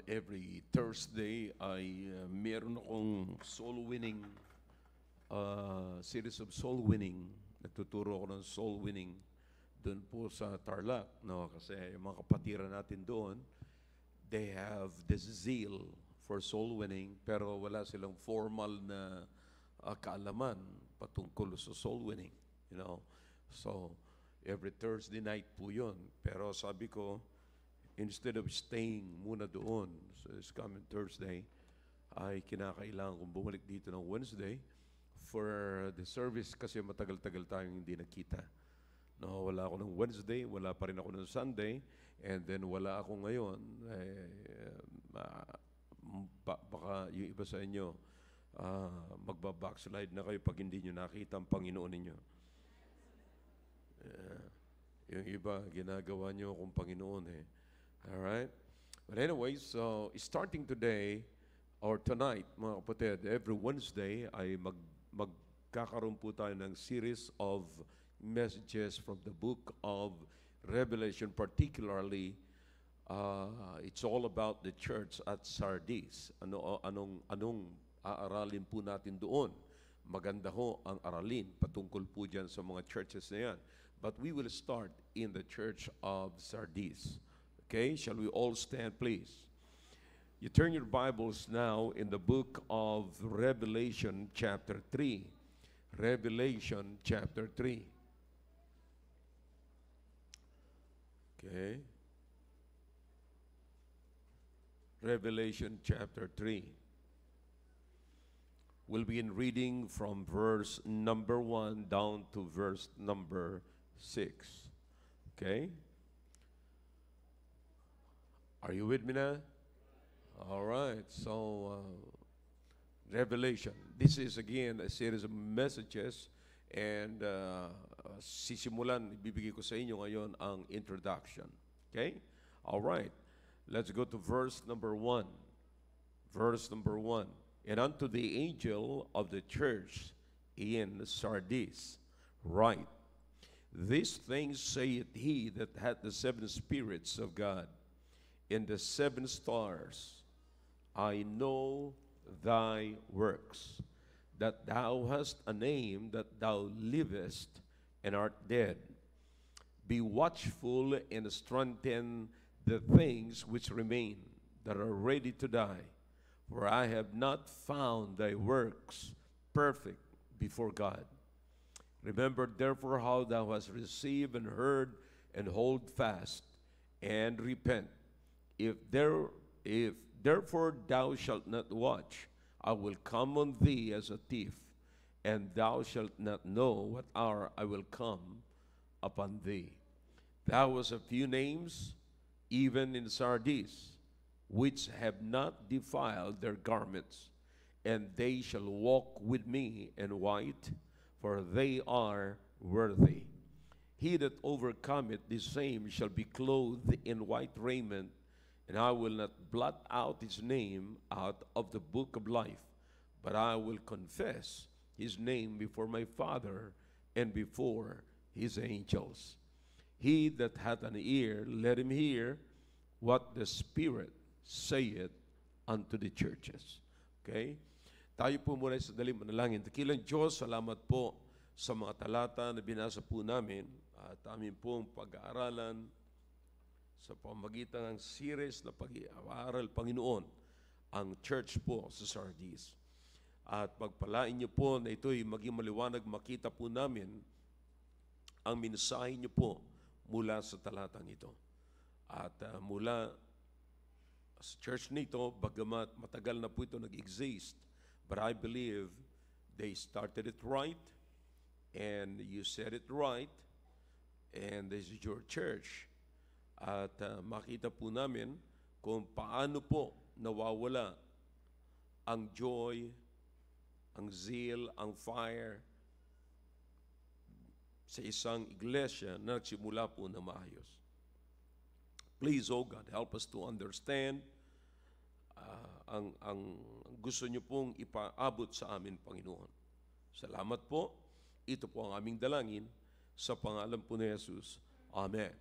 every Thursday ay meron akong soul winning, series of soul winning. Nagtuturo ako ng soul winning doon po sa Tarlac. No? Kasi yung mga kapatiran natin doon, they have this zeal for soul winning, pero wala silang formal na kaalaman patungkol sa soul winning. You know? So, every Thursday night po yun. Pero sabi ko, instead of staying muna doon so this coming Thursday, ay kinakailangan kong bumalik dito ng Wednesday for the service kasi matagal-tagal tayong hindi nakita. No, wala ako ng Wednesday, wala pa rin ako ng Sunday, and then wala ako ngayon. Baka yung iba sa inyo, magbabackslide na kayo pag hindi nyo nakita ang Panginoon ninyo. Yung iba, ginagawa nyo akong Panginoon eh. Alright? But anyway, so starting today or tonight, mga kapatid, every Wednesday ay magkakaroon po tayo ng series of messages from the book of Revelation, particularly it's all about the church at Sardis. Anong aaralin po natin doon? Maganda ho ang aralin patungkol po dyan sa mga churches na yan. But we will start in the church of Sardis. Okay, shall we all stand, please? You turn your Bibles now in the book of Revelation chapter 3. Revelation chapter 3. Okay. Revelation chapter 3. We'll begin reading from verse number 1 down to verse number 6. Okay? Are you with me now? All right. So, Revelation. This is again a series of messages and sisimulan, ibibigay ko sa inyo ngayon ang introduction. Okay? All right. Let's go to verse number 1. Verse number 1. And unto the angel of the church in Sardis write, These things saith he that hath the 7 spirits of God, in the 7 stars. I know thy works, that thou hast a name, that thou livest and art dead. Be watchful and strengthen the things which remain, that are ready to die. For I have not found thy works perfect before God. Remember therefore how thou hast received and heard, and hold fast, and repent. If therefore thou shalt not watch, I will come on thee as a thief, and thou shalt not know what hour I will come upon thee. Thou hast a few names, even in Sardis, which have not defiled their garments, and they shall walk with me in white, for they are worthy. He that overcometh, the same shall be clothed in white raiment, and I will not blot out his name out of the book of life, but I will confess his name before my Father and before his angels. He that hath an ear, let him hear what the Spirit saith unto the churches. Okay? Tayo po muna sa daling manalangin. Dakilang Diyos, salamat po sa mga talata na binasa po namin at amin pong pag-aaralan sa pamagitan ng series na pag-aaral, Panginoon, ang church po sa Sardis. At pagpalain niyo po na ito'y maging maliwanag, makita po namin ang mensahe niyo po mula sa talatang ito. At mula sa church nito, bagamat matagal na po ito nag-exist, but I believe they started it right, and you said it right, and this is your church. At makita po namin kung paano po nawawala ang joy, ang zeal, ang fire sa isang iglesia na nagsimula po na maayos. Please, oh God, help us to understand ang gusto niyo pong ipaabot sa amin, Panginoon. Salamat po. Ito po ang aming dalangin sa pangalan po ni Jesus. Amen.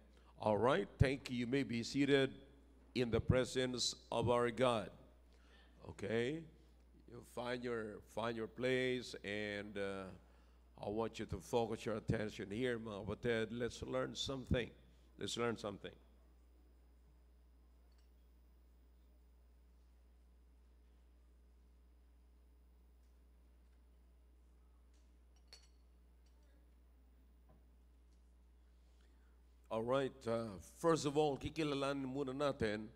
All right, thank you. You may be seated in the presence of our God. Okay? You find your place, and I want you to focus your attention here, mga kapatid. Let's learn something. Let's learn something. All right. First of all, kikilalanin muna natin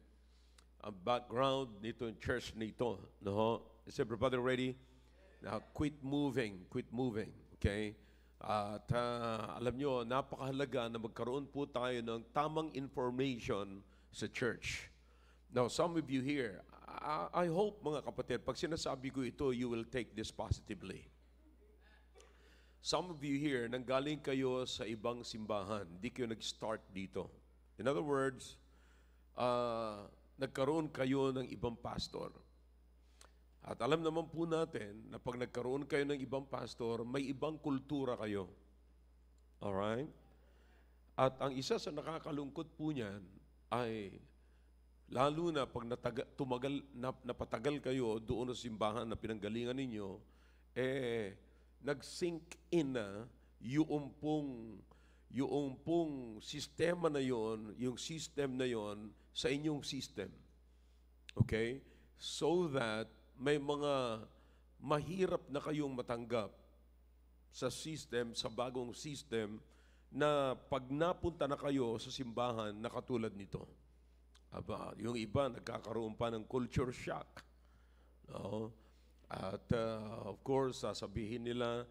ang background nito yung church nito. No? Is everybody ready? Now, quit moving. Quit moving. Okay? At alam nyo, napakahalaga na magkaroon po tayo ng tamang information sa church. Now, some of you here, I hope mga kapatid, pag sinasabi ko ito, you will take this positively. Some of you here, nanggaling kayo sa ibang simbahan, hindi kayo nag-start dito. In other words, nagkaroon kayo ng ibang pastor. At alam naman po natin na pag nagkaroon kayo ng ibang pastor, may ibang kultura kayo. Alright? At ang isa sa nakakalungkot po niyan ay, lalo na pag napatagal kayo doon sa simbahan na pinanggalingan ninyo, nag-sink in na yung pong sistema na yon, yung system na yon sa inyong system. Okay? So that may mga mahirap na kayong matanggap sa system, sa bagong system, na pag napunta na kayo sa simbahan na katulad nito. Aba, yung iba nagkakaroon pa ng culture shock. No? At of course, sasabihin nila,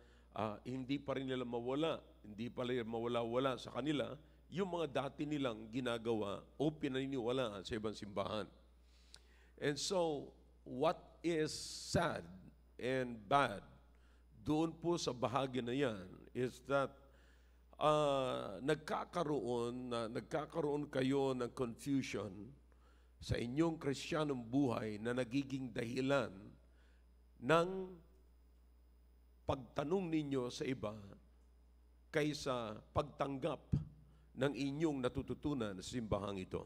hindi pa rin nila mawala, hindi pa rin mawala-wala sa kanila yung mga dati nilang ginagawa o pinaniniwalaan sa ibang simbahan. And so, what is sad and bad doon po sa bahagi na yan is that nagkakaroon kayo ng confusion sa inyong Kristiyanong buhay na nagiging dahilan ng pagtanong ninyo sa iba kaysa pagtanggap ng inyong natututunan sa simbahang ito.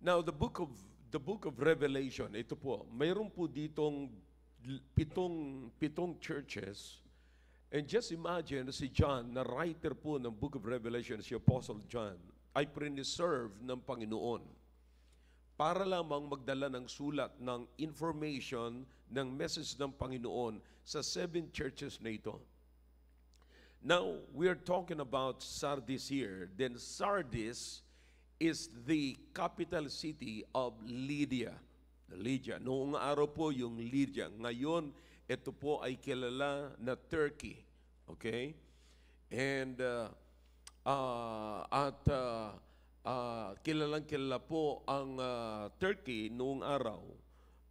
Now, the book of Revelation, ito po, mayroon po ditong pitong churches. And just imagine si John, na writer po ng book of Revelation, si Apostle John, ay preserve ng Panginoon para lamang magdala ng sulat ng information ng message ng Panginoon sa 7 churches na ito. Now, we're talking about Sardis here. Then Sardis is the capital city of Lydia. Lydia. Noong araw po yung Lydia. Ngayon, ito po ay kilala na Turkey. Okay? And kilalang-kilala po ang Turkey noong araw.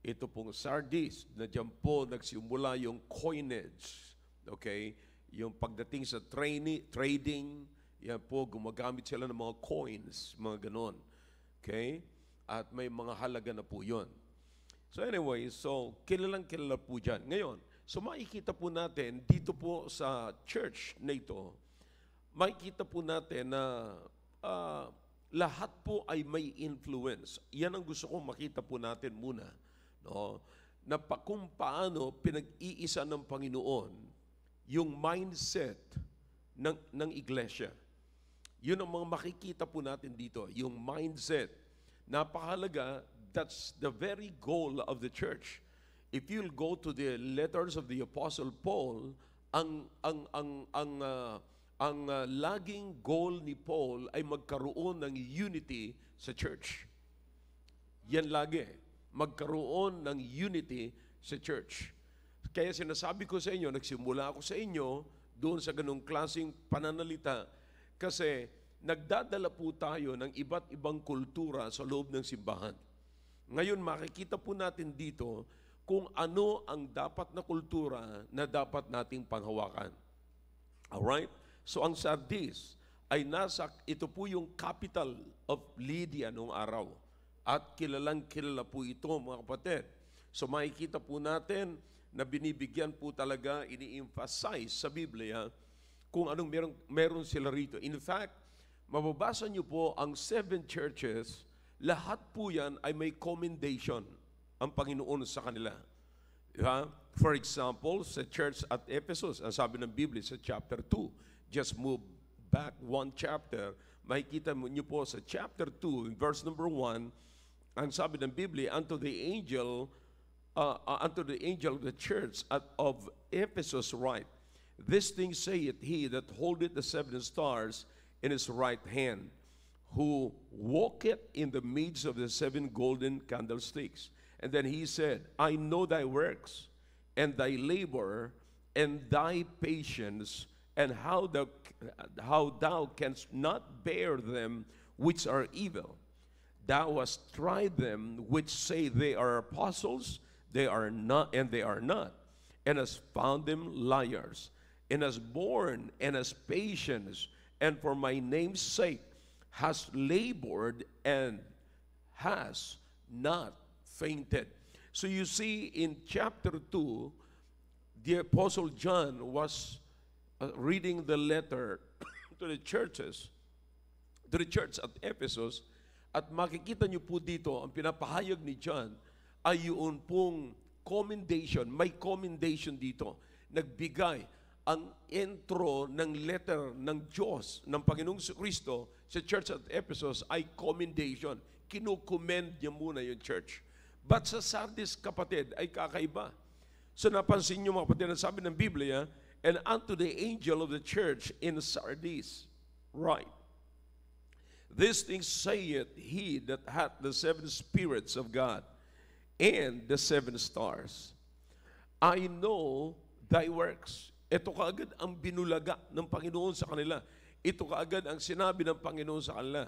Ito pong Sardis, na dyan po nagsimula yung coinage. Okay? Yung pagdating sa trading, yan po, gumagamit sila ng mga coins, mga ganon. Okay? At may mga halaga na po yun. So anyway, kilalang-kilala po dyan. Ngayon, makikita po natin dito po sa church na ito, makikita po natin na lahat po ay may influence. Yan ang gusto kong makita po natin muna. No? Na kung paano pinag-iisa ng Panginoon yung mindset ng iglesia. Yun ang mga makikita po natin dito, yung mindset. Napakahalaga, that's the very goal of the church. If you'll go to the letters of the Apostle Paul, ang laging goal ni Paul ay magkaroon ng unity sa church. Yan lagi, magkaroon ng unity sa church. Kaya sinasabi ko sa inyo, nagsimula ako sa inyo doon sa ganung klaseng pananalita kasi nagdadala po tayo ng iba't ibang kultura sa loob ng simbahan. Ngayon, makikita po natin dito kung ano ang dapat na kultura na dapat nating panghawakan. Alright? So, ang Sardis ay ito po yung capital of Lydia noong araw. At kilalang-kilala po ito, mga kapatid. So, makikita po natin na binibigyan po talaga, ini-emphasize sa Biblia kung anong meron sila rito. In fact, mababasa niyo po ang 7 churches lahat po yan ay may commendation ang Panginoon sa kanila. Diba? For example, sa church at Ephesus, ang sabi ng Biblia sa chapter 2, just move back one chapter, makikita niyo po sa chapter 2, in verse number 1, ang sabi ng Biblia, unto the angel of the church of Ephesus write, this thing saith he that holdeth the 7 stars in his right hand, who walketh in the midst of the 7 golden candlesticks. And then he said, I know thy works, and thy labor, and thy patience, and how thou canst not bear them which are evil. Thou hast tried them which say they are apostles, they are not, and they are not, and hast found them liars, and hast borne, and hast patience, and for my name's sake hast labored, and has not fainted. So you see in chapter 2, the Apostle John was reading the letter to the church at Ephesus, at makikita niyo po dito, ang pinapahayag ni John ay yun pong commendation, may commendation dito. Nagbigay ang intro ng letter ng Diyos, ng Panginoong Kristo sa church at Ephesus ay commendation. Kinukomend niya muna yung church. But sa Sardis, kapatid, ay kakaiba. So napansin niyo mga kapatid, ang sabi ng Biblia, and unto the angel of the church in Sardis, right? This thing saith he that hath the 7 spirits of God and the 7 stars. I know thy works. Ito kaagad ang binulaga ng Panginoon sa kanila. Ito kaagad ang sinabi ng Panginoon sa kanila.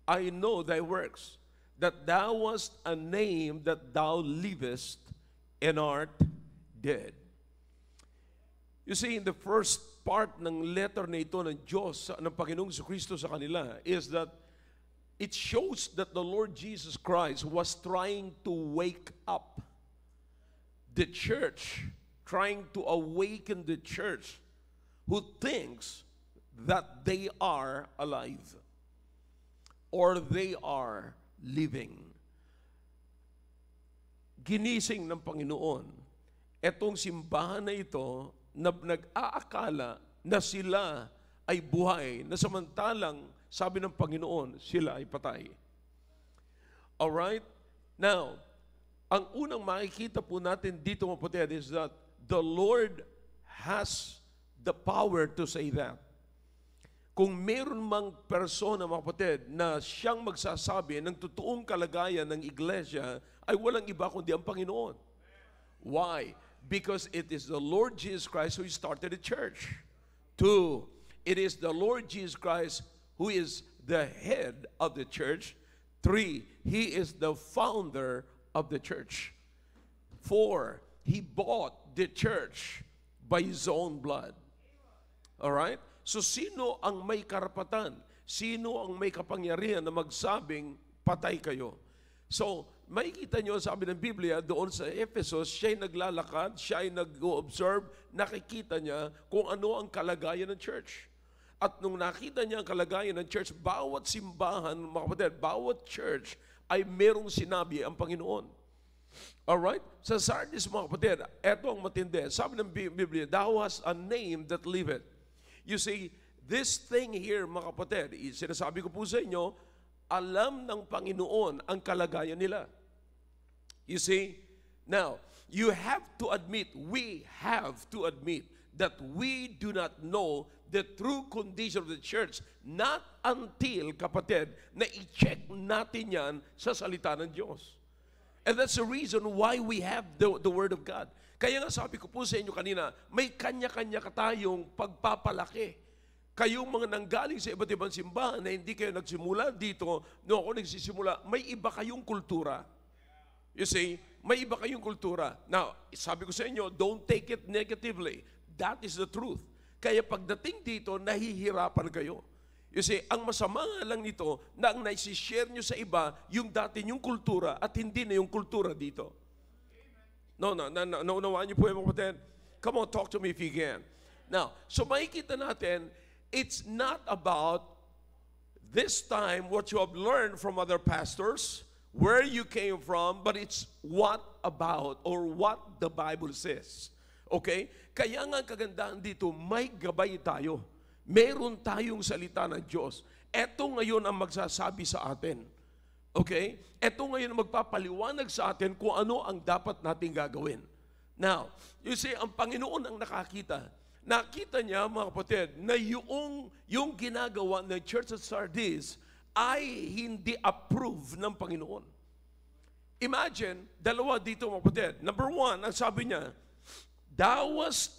I know thy works, that thou wast a name that thou livest and art dead. You see, in the first part ng letter na ito ng Diyos, ng Panginoong Kristo sa kanila, is that it shows that the Lord Jesus Christ was trying to wake up the church, trying to awaken the church who thinks that they are alive or they are living. Ginising ng Panginoon etong simbahan na ito na nag-aakala na sila ay buhay, na samantalang sabi ng Panginoon, sila ay patay. Alright? Now, ang unang makikita po natin dito mga kapatid is that the Lord has the power to say that. Kung meron mang persona mga kapatid na siyang magsasabi ng totoong kalagayan ng iglesia, ay walang iba kundi ang Panginoon. Why? Because it is the Lord Jesus Christ who started the church. 2, it is the Lord Jesus Christ who is the head of the church. 3, He is the founder of the church. 4, He bought the church by His own blood. Alright? So sino ang may karapatan? Sino ang may kapangyarihan na magsabing patay kayo? So, makikita nyo, sabi ng Biblia, doon sa Ephesus, siya'y naglalakad, siya'y nag-observe, nakikita niya kung ano ang kalagayan ng church. At nung nakita niya ang kalagayan ng church, bawat simbahan, mga kapatid, bawat church ay merong sinabi ang Panginoon. Alright? Sa Sardis, mga kapatid, eto ang matindi. Sabi ng Biblia, thou hast a name that liveth. You see, this thing here, mga kapatid, sinasabi ko po sa inyo, alam ng Panginoon ang kalagayan nila. You see, now, you have to admit, we have to admit that we do not know the true condition of the church not until, kapatid, na i-check natin yan sa salita ng Diyos. And that's the reason why we have the Word of God. Kaya nga sabi ko po sa inyo kanina, may kanya-kanya tayong pagpapalaki. Kayong mga nanggaling sa iba't ibang simbahan na hindi kayo nagsimula dito, no ako nagsisimula, may iba kayong kultura. You see, may iba kayong kultura. Now, sabi ko sa inyo, don't take it negatively. That is the truth. Kaya pagdating dito, nahihirapan kayo. You see, ang masama lang nito, na ang naisishare nyo sa iba, yung dati yung kultura at hindi na yung kultura dito. Naunawaan niyo po yung mga kapatid? Come on, talk to me if you can. Now, so makikita natin, it's not about this time what you have learned from other pastors, where you came from, but it's what about or what the Bible says. Okay? Kaya nga kagandahan dito, may gabay tayo. Meron tayong salita ng Diyos. Ito ngayon ang magsasabi sa atin. Okay? Ito ngayon ang magpapaliwanag sa atin kung ano ang dapat nating gagawin. Now, you see, ang Panginoon ang nakakita. Nakita niya, mga kapatid, na yung ginagawa ng Church of Sardis ay hindi approve ng Panginoon. Imagine, dalawa dito, mga kapatid. Number one, ang sabi niya, thou was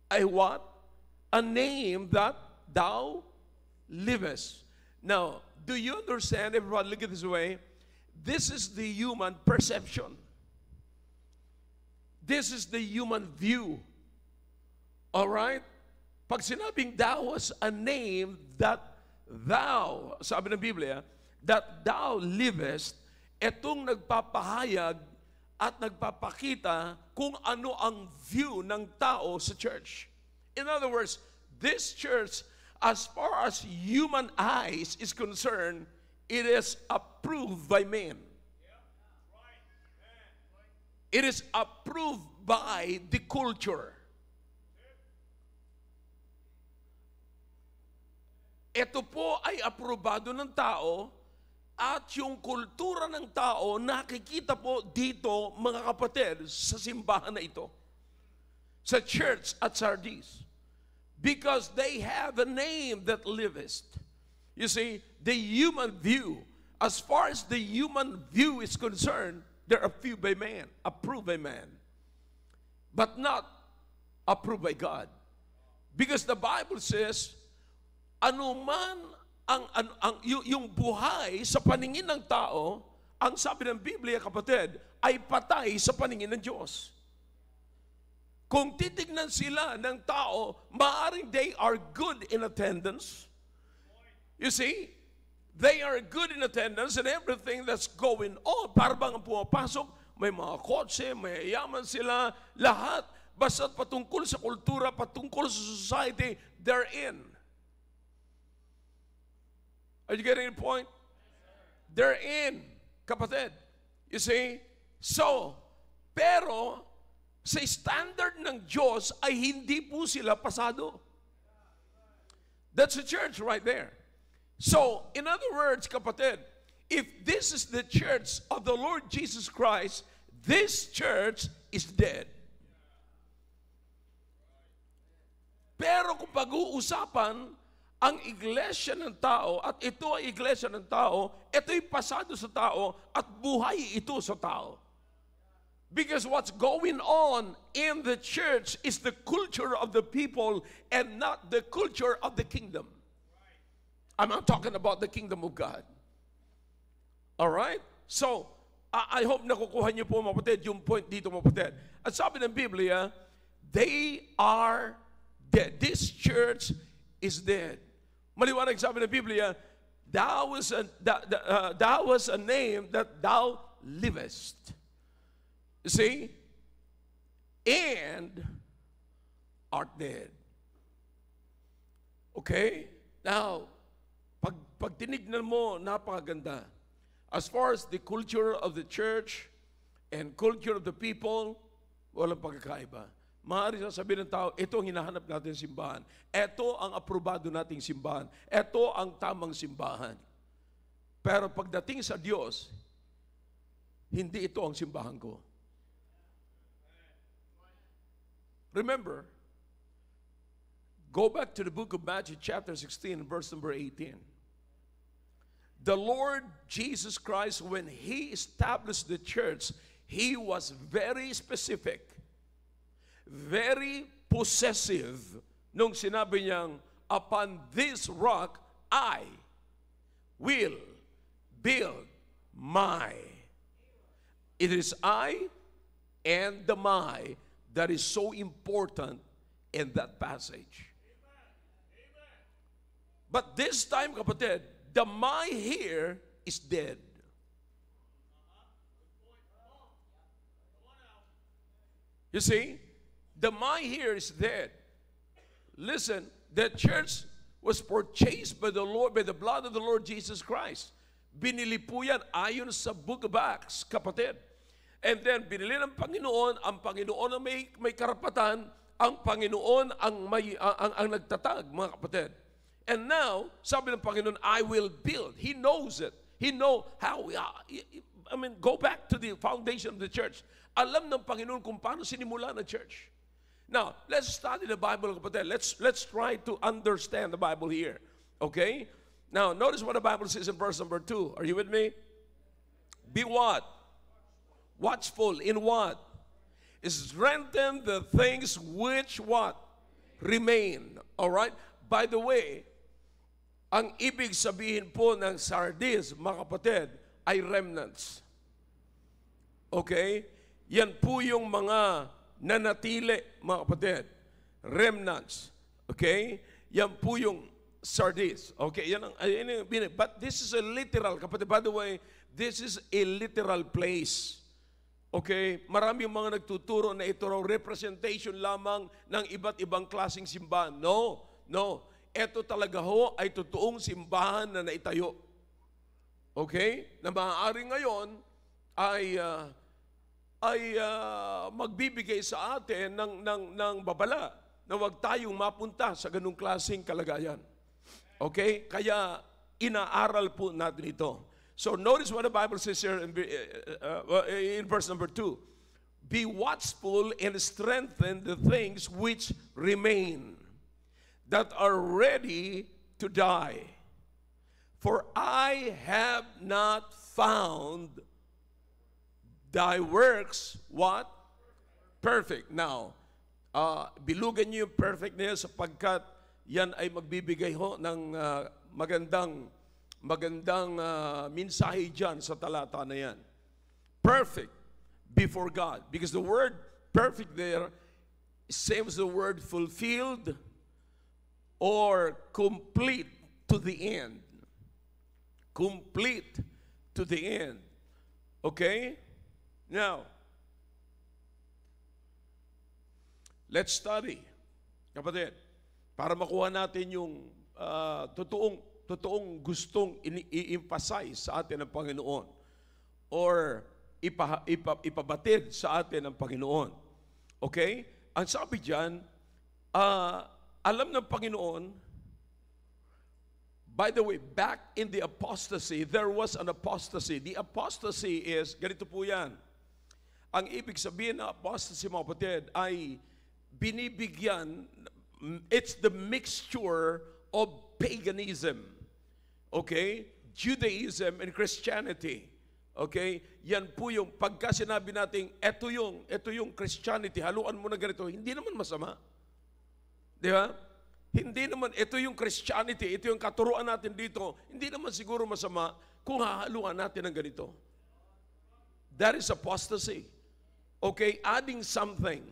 a what? A name that thou livest. Now, do you understand? Everybody, look at this way. This is the human perception. This is the human view. All right? Pag sinabing thou was a name that thou, sabi ng Biblia, that thou livest, etong nagpapahayag at nagpapakita kung ano ang view ng tao sa church. In other words, this church, as far as human eyes is concerned, it is approved by men. It is approved by the culture. Ito po ay aprobado ng tao at yung kultura ng tao nakikita po dito, mga kapatid, sa simbahan na ito. Sa church at Sardis. Because they have a name that livest. You see, the human view, as far as the human view is concerned, they're approved by man, but not approved by God. Because the Bible says, anuman yung buhay sa paningin ng tao, ang sabi ng Biblia, kapatid, ay patay sa paningin ng Diyos. Kung titignan sila ng tao, maaring they are good in attendance. You see, they are good in attendance and everything that's going on. Para bang pumapasok, may mga kotse, may yaman sila, lahat. Basta't patungkol sa kultura, patungkol sa society, they're in. Are you getting the point? They're in, kapatid. You see? So, pero, sa standard ng Diyos ay hindi po sila pasado. That's a church right there. So, in other words, kapatid, if this is the church of the Lord Jesus Christ, this church is dead. Pero kung pag-uusapan ang iglesia ng tao, at ito ay iglesia ng tao, ito'y pasado sa tao, at buhay ito sa tao. Because what's going on in the church is the culture of the people and not the culture of the kingdom. I'm not talking about the kingdom of God. All right? So, I hope nakukuha niyo po, mga kapatid, yung point dito, mga kapatid. At sabi ng Biblia, they are dead. This church is dead. Maliwanag sabi ng Biblia, thou was a name that thou livest. You see? And art dead. Okay? Now, pag tinignan mo, napakaganda. As far as the culture of the church and culture of the people, walang pagkakaiba. Maaari sasabihin ng tao, ito ang hinahanap natin simbahan. Ito ang aprobado nating simbahan. Ito ang tamang simbahan. Pero pagdating sa Diyos, hindi ito ang simbahan ko. Remember, go back to the book of Matthew chapter 16 verse number 18. The Lord Jesus Christ, when He established the church, He was very specific, very possessive nung sinabi niyang, upon this rock, I will build my. It is I and the my that is so important in that passage. But this time, kapatid, the my here is dead. You see, the my here is dead. Listen, the church was purchased by the Lord, by the blood of the Lord Jesus Christ. Binili po yan ayon sa Book of Acts, kapatid. And then, binili ng Panginoon, ang Panginoon ang may karapatan, ang Panginoon ang nagtatag, mga kapatid. And now, sabi ng Panginoon, I will build. He knows it. He know how, go back to the foundation of the church. Alam ng Panginoon kung paano sinimula ng church. Now, let's study the Bible, kapatid. Let's try to understand the Bible here. Okay? Now, notice what the Bible says in verse number 2. Are you with me? Be what? Watchful in what? Strengthen the things which what? Remain. Alright? By the way, ang ibig sabihin po ng Sardis, mga kapatid, ay remnants. Okay? Yan po yung mga nanatili, mga kapatid. Remnants. Okay? Yan po yung Sardis. Okay? But this is a literal, kapatid. By the way, this is a literal place. Okay? Maraming mga nagtuturo na ito raw representation lamang ng iba't ibang klaseng simbahan. No. No. Ito talaga ho ay totoong simbahan na naitayo. Okay? Na maaari ngayon ay magbibigay sa atin ng babala na huwag tayong mapunta sa ganung klaseng kalagayan. Okay? Kaya inaaral po natin ito. So notice what the Bible says here in verse number 2. Be watchful and strengthen the things which remain, that are ready to die. For I have not found thy works, what? Perfect. Now, bilugan niyo yung perfect na yan sapagkat yan ay magbibigay ho ng magandang mensahe dyan sa talata na yan. Perfect before God. Because the word perfect there, same as the word fulfilled or complete to the end. Complete to the end. Okay? Now, let's study. Kapatid, para makuha natin yung totoong gustong i-emphasize sa atin ng Panginoon or ipabatid sa atin ng Panginoon. Okay? Ang sabi dyan, alam ng Panginoon, by the way, back in the apostasy, there was an apostasy. The apostasy is, ganito po yan. Ang ibig sabihin ng apostasy, mga kapatid, ay binibigyan, it's the mixture of paganism. Okay? Judaism and Christianity. Okay? Yan po yung pagka sinabi natin, ito yung Christianity, haluan mo na ganito, hindi naman masama. Di ba? Hindi naman, ito yung Christianity, ito yung katuruan natin dito, hindi naman siguro masama kung hahaluan natin ng ganito. That is apostasy. Okay? Adding something.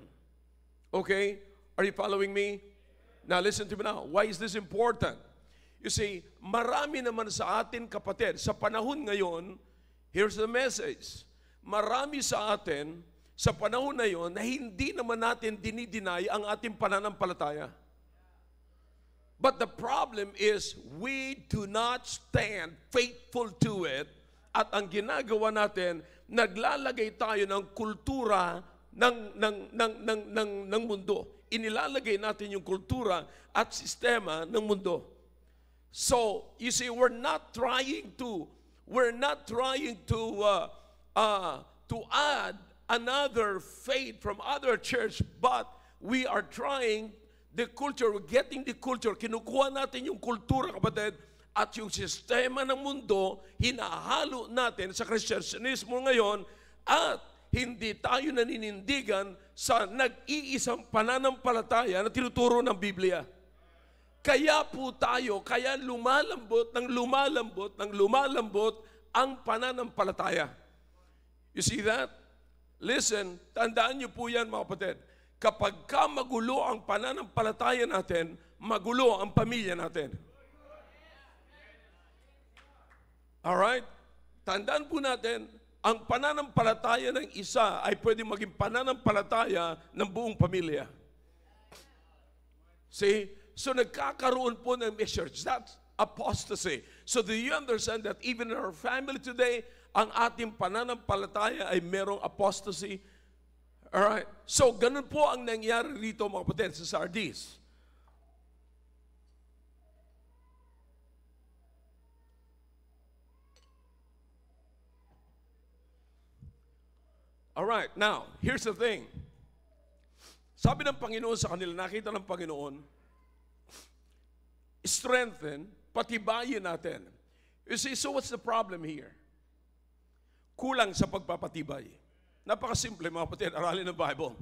Okay? Are you following me? Now listen to me now. Why is this important? You see, marami naman sa atin, kapatid, sa panahon ngayon, here's the message. Marami sa atin, sa panahon na yon, na hindi naman natin dinideny ang ating pananampalataya. But the problem is, we do not stand faithful to it, at ang ginagawa natin, naglalagay tayo ng kultura ng mundo. Inilalagay natin yung kultura at sistema ng mundo. So, you see, we're not trying to add another faith from other church, but we are trying the culture, we're getting the culture, kinukuha natin yung kultura, kapatid, at yung sistema ng mundo, hinahalo natin sa Kristyanismo ngayon, at hindi tayo naninindigan sa nag-iisang pananampalataya na tinuturo ng Biblia. Kaya po tayo, kaya lumalambot ang pananampalataya. You see that? Listen, tandaan niyo po yan, mga kapatid. Kapag magulo ang pananampalataya natin, magulo ang pamilya natin. Alright? Tandaan po natin, ang pananampalataya ng isa ay pwedeng maging pananampalataya ng buong pamilya. See? So nagkakaroon po ng mixtures. That's apostasy. So do you understand that even in our family today, ang ating pananampalataya ay merong apostasy? Alright? So ganun po ang nangyari rito mga kapatid sa Sardis. Alright, now, here's the thing. Sabi ng Panginoon sa kanila, nakita ng Panginoon, strengthen, patibayin natin. You see, so what's the problem here? Kulang sa pagpapatibay. Napakasimple mga kapatid, aralin ng Bible.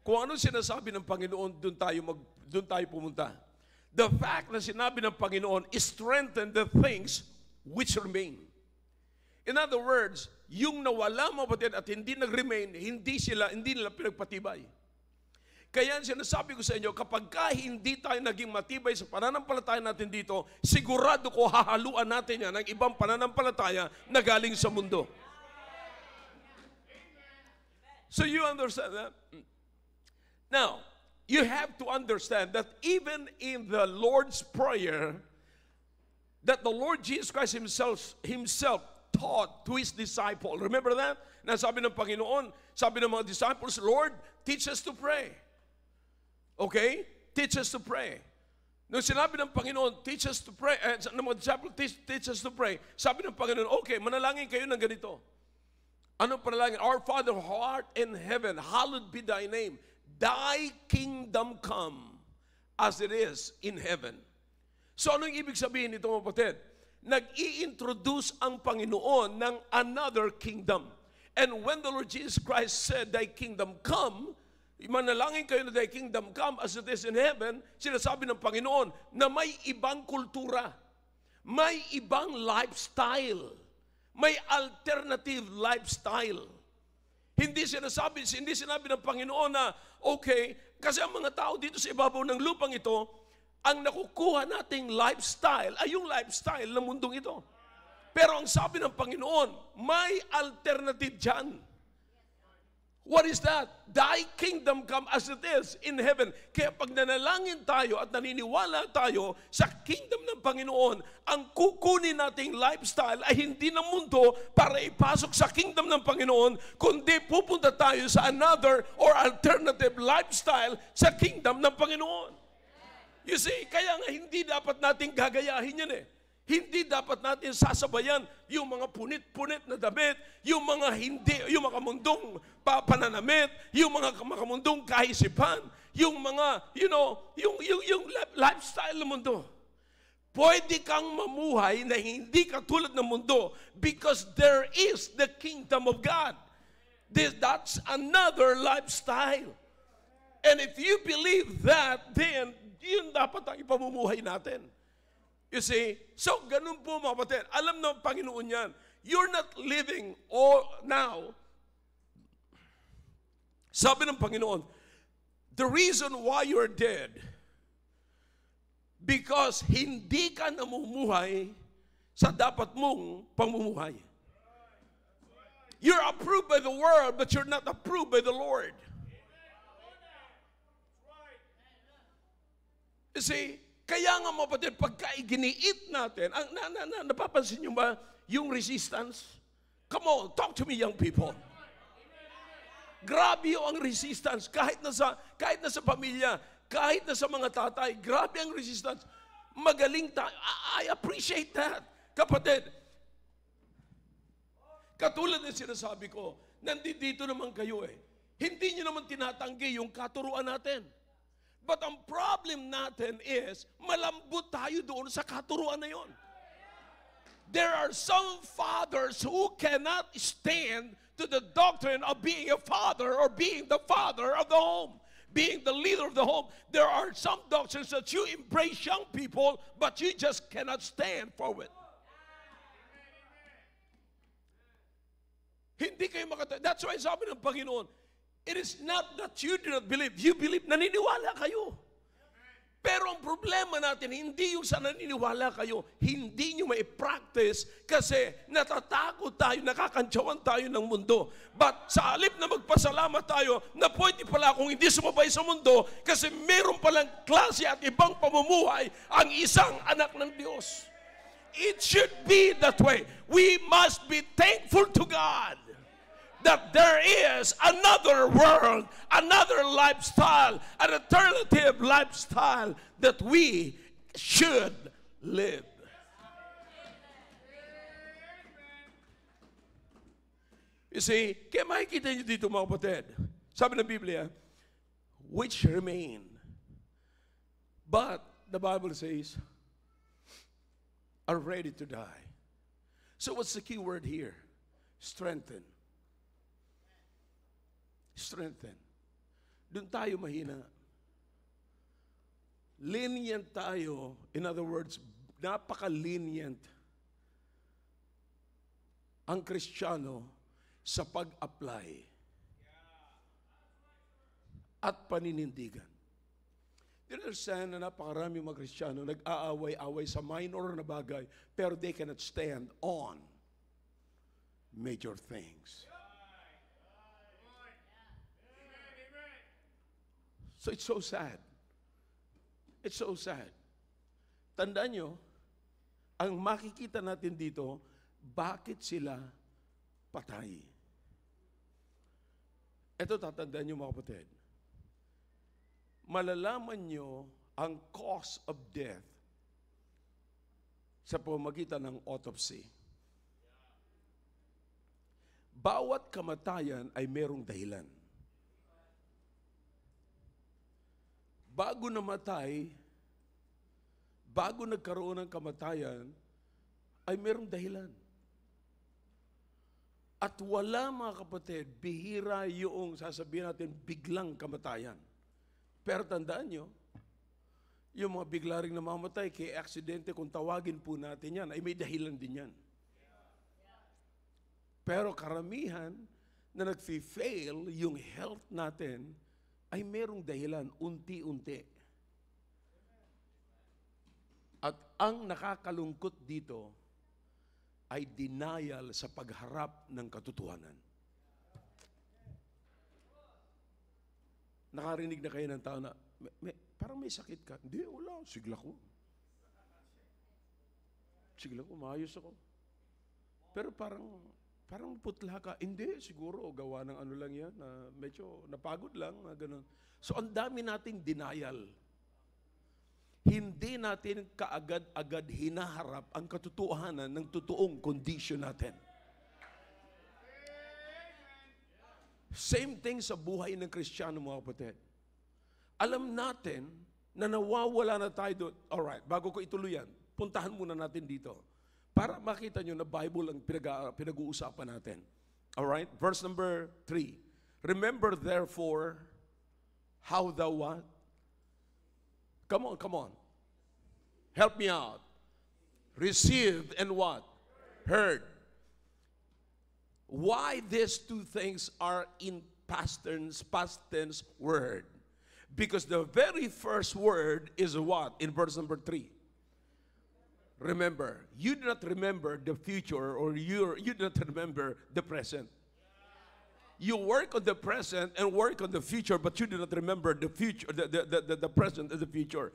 Kung ano sinasabi ng Panginoon, doon tayo pumunta. The fact na sinabi ng Panginoon, strengthen the things which remain. In other words, yung nawala mga kapatid at hindi nag-remain, hindi nila pinagpatibay. Kaya sinasabi ko sa inyo, kapag hindi tayo naging matibay sa pananampalataya natin dito, sigurado ko hahaluan natin yan ng ibang pananampalataya na galing sa mundo. So you understand that? Now, you have to understand that even in the Lord's Prayer, that the Lord Jesus Christ Himself taught to His disciples. Remember that? Na sabi ng Panginoon, sabi ng mga disciples, Lord, teach us to pray. Okay? Teach us to pray. Nung sinabi ng Panginoon, teach us to pray, ng mga disciples, teach us to pray, sabi ng Panginoon, okay, manalangin kayo ng ganito. Anong panalangin? Our Father who art in heaven, hallowed be thy name. Thy kingdom come as it is in heaven. So anong ibig sabihin nito mga kapatid? Nag-i-introduce ang Panginoon ng another kingdom. And when the Lord Jesus Christ said, thy kingdom come, manalangin kayo na thy kingdom come as it is in heaven, sinasabi ng Panginoon na may ibang kultura, may ibang lifestyle, may alternative lifestyle. Hindi sinabi ng Panginoon na, okay, kasi ang mga tao dito sa ibabaw ng lupang ito, ang nakukuha nating lifestyle ay yung lifestyle ng mundong ito. Pero ang sabi ng Panginoon, may alternative dyan. What is that? Thy kingdom come as it is in heaven. Kaya pag nanalangin tayo at naniniwala tayo sa kingdom ng Panginoon, ang kukunin nating lifestyle ay hindi ng mundo para ipasok sa kingdom ng Panginoon, kundi pupunta tayo sa another or alternative lifestyle sa kingdom ng Panginoon. You see, kaya nga hindi dapat nating gagayahin yan eh. Hindi dapat natin sasabayan yung mga punit-punit na damit, yung mga mundong pananamit, yung mga mundong kaisipan, yung mga, yung lifestyle ng mundo. Pwede kang mamuhay na hindi katulad ng mundo because there is the kingdom of God. That's another lifestyle. And if you believe that, then yun dapat ang ipamumuhay natin. You see? So, ganun po mga kapatid. Alam ng Panginoon yan. You're not living now. Sabi ng Panginoon, the reason why you're dead, because hindi ka namumuhay sa dapat mong pamumuhay. You're approved by the world, but you're not approved by the Lord. You see? Kaya nga mga kapatid, pagka iginiit natin, napapansin nyo ba yung resistance? Come on, talk to me young people. Grabe ang resistance. Kahit na sa pamilya, kahit na sa mga tatay, grabe ang resistance. Magaling tayo. I appreciate that. Kapatid, katulad ng sinasabi ko, nandito naman kayo eh. Hindi nyo naman tinatanggi yung katuruan natin. But ang problem natin is, malambot tayo doon sa katuruan na yon. There are some fathers who cannot stand to the doctrine of being a father or being the father of the home, being the leader of the home. There are some doctrines that you embrace young people, but you just cannot stand for it. Hindi kayo that's why sabi ng Panginoon, it is not that you do not believe. You believe, naniniwala kayo. Pero ang problema natin, hindi yung sa naniniwala kayo, hindi nyo mai-practice kasi natatakot tayo, nakakantsawan tayo ng mundo. But sa halip na magpasalamat tayo na pwede pala akong hindi sumabay sa mundo kasi meron palang klase at ibang pamumuhay ang isang anak ng Diyos. It should be that way. We must be thankful to God that there is another world, another lifestyle, an alternative lifestyle that we should live. You see, kaya makikita nyo dito mga kapatid, sabi ng Biblia, which remain. But, the Bible says, are ready to die. So what's the key word here? Strengthen. Strengthen. Doon tayo mahina. Lenient tayo. In other words, napaka-lenient ang Kristiyano sa pag-apply at paninindigan. Do you understand na napakarami mga Kristiyano nag-aaway-away sa minor na bagay pero they cannot stand on major things. So it's so sad. It's so sad. Tandaan nyo, ang makikita natin dito, bakit sila patay. Ito tatandaan nyo mga kapatid. Malalaman nyo ang cause of death sa pamamagitan ng autopsy. Bawat kamatayan ay merong dahilan. Bago namatay, bago nagkaroon ng kamatayan, ay merong dahilan. At wala mga kapatid, bihira yung sasabihin natin biglang kamatayan. Pero tandaan nyo, yung mga bigla ring namamatay kay aksidente, kung tawagin po natin yan, ay may dahilan din yan. Pero karamihan na nag-fail yung health natin, ay merong dahilan, unti-unti. At ang nakakalungkot dito ay denial sa pagharap ng katotohanan. Nakarinig na kayo ng tao na, parang may sakit ka. Hindi, wala, sigla ko. Sigla ko, maayos ako. Pero parang putla ka. Hindi, siguro, gawa ng ano lang yan, na medyo napagod lang, na ganun. So, ang dami nating denial. Hindi natin kaagad-agad hinaharap ang katotohanan ng totoong kondisyon natin. Same thing sa buhay ng Kristiyano, mga kapatid. Alam natin na nawawala na tayo doon. Alright, bago ko ituloy yan, puntahan muna natin dito. Para makita nyo na Bible ang pinag-uusapan natin. Alright? Verse number 3. Remember therefore how thou what? Come on. Help me out. Received and what? Heard. Why these two things are in past tense word? Because the very first word is what? In verse number 3. Remember. You do not remember the future, or you do not remember the present. You work on the present and work on the future, but you do not remember the future, the present and the future.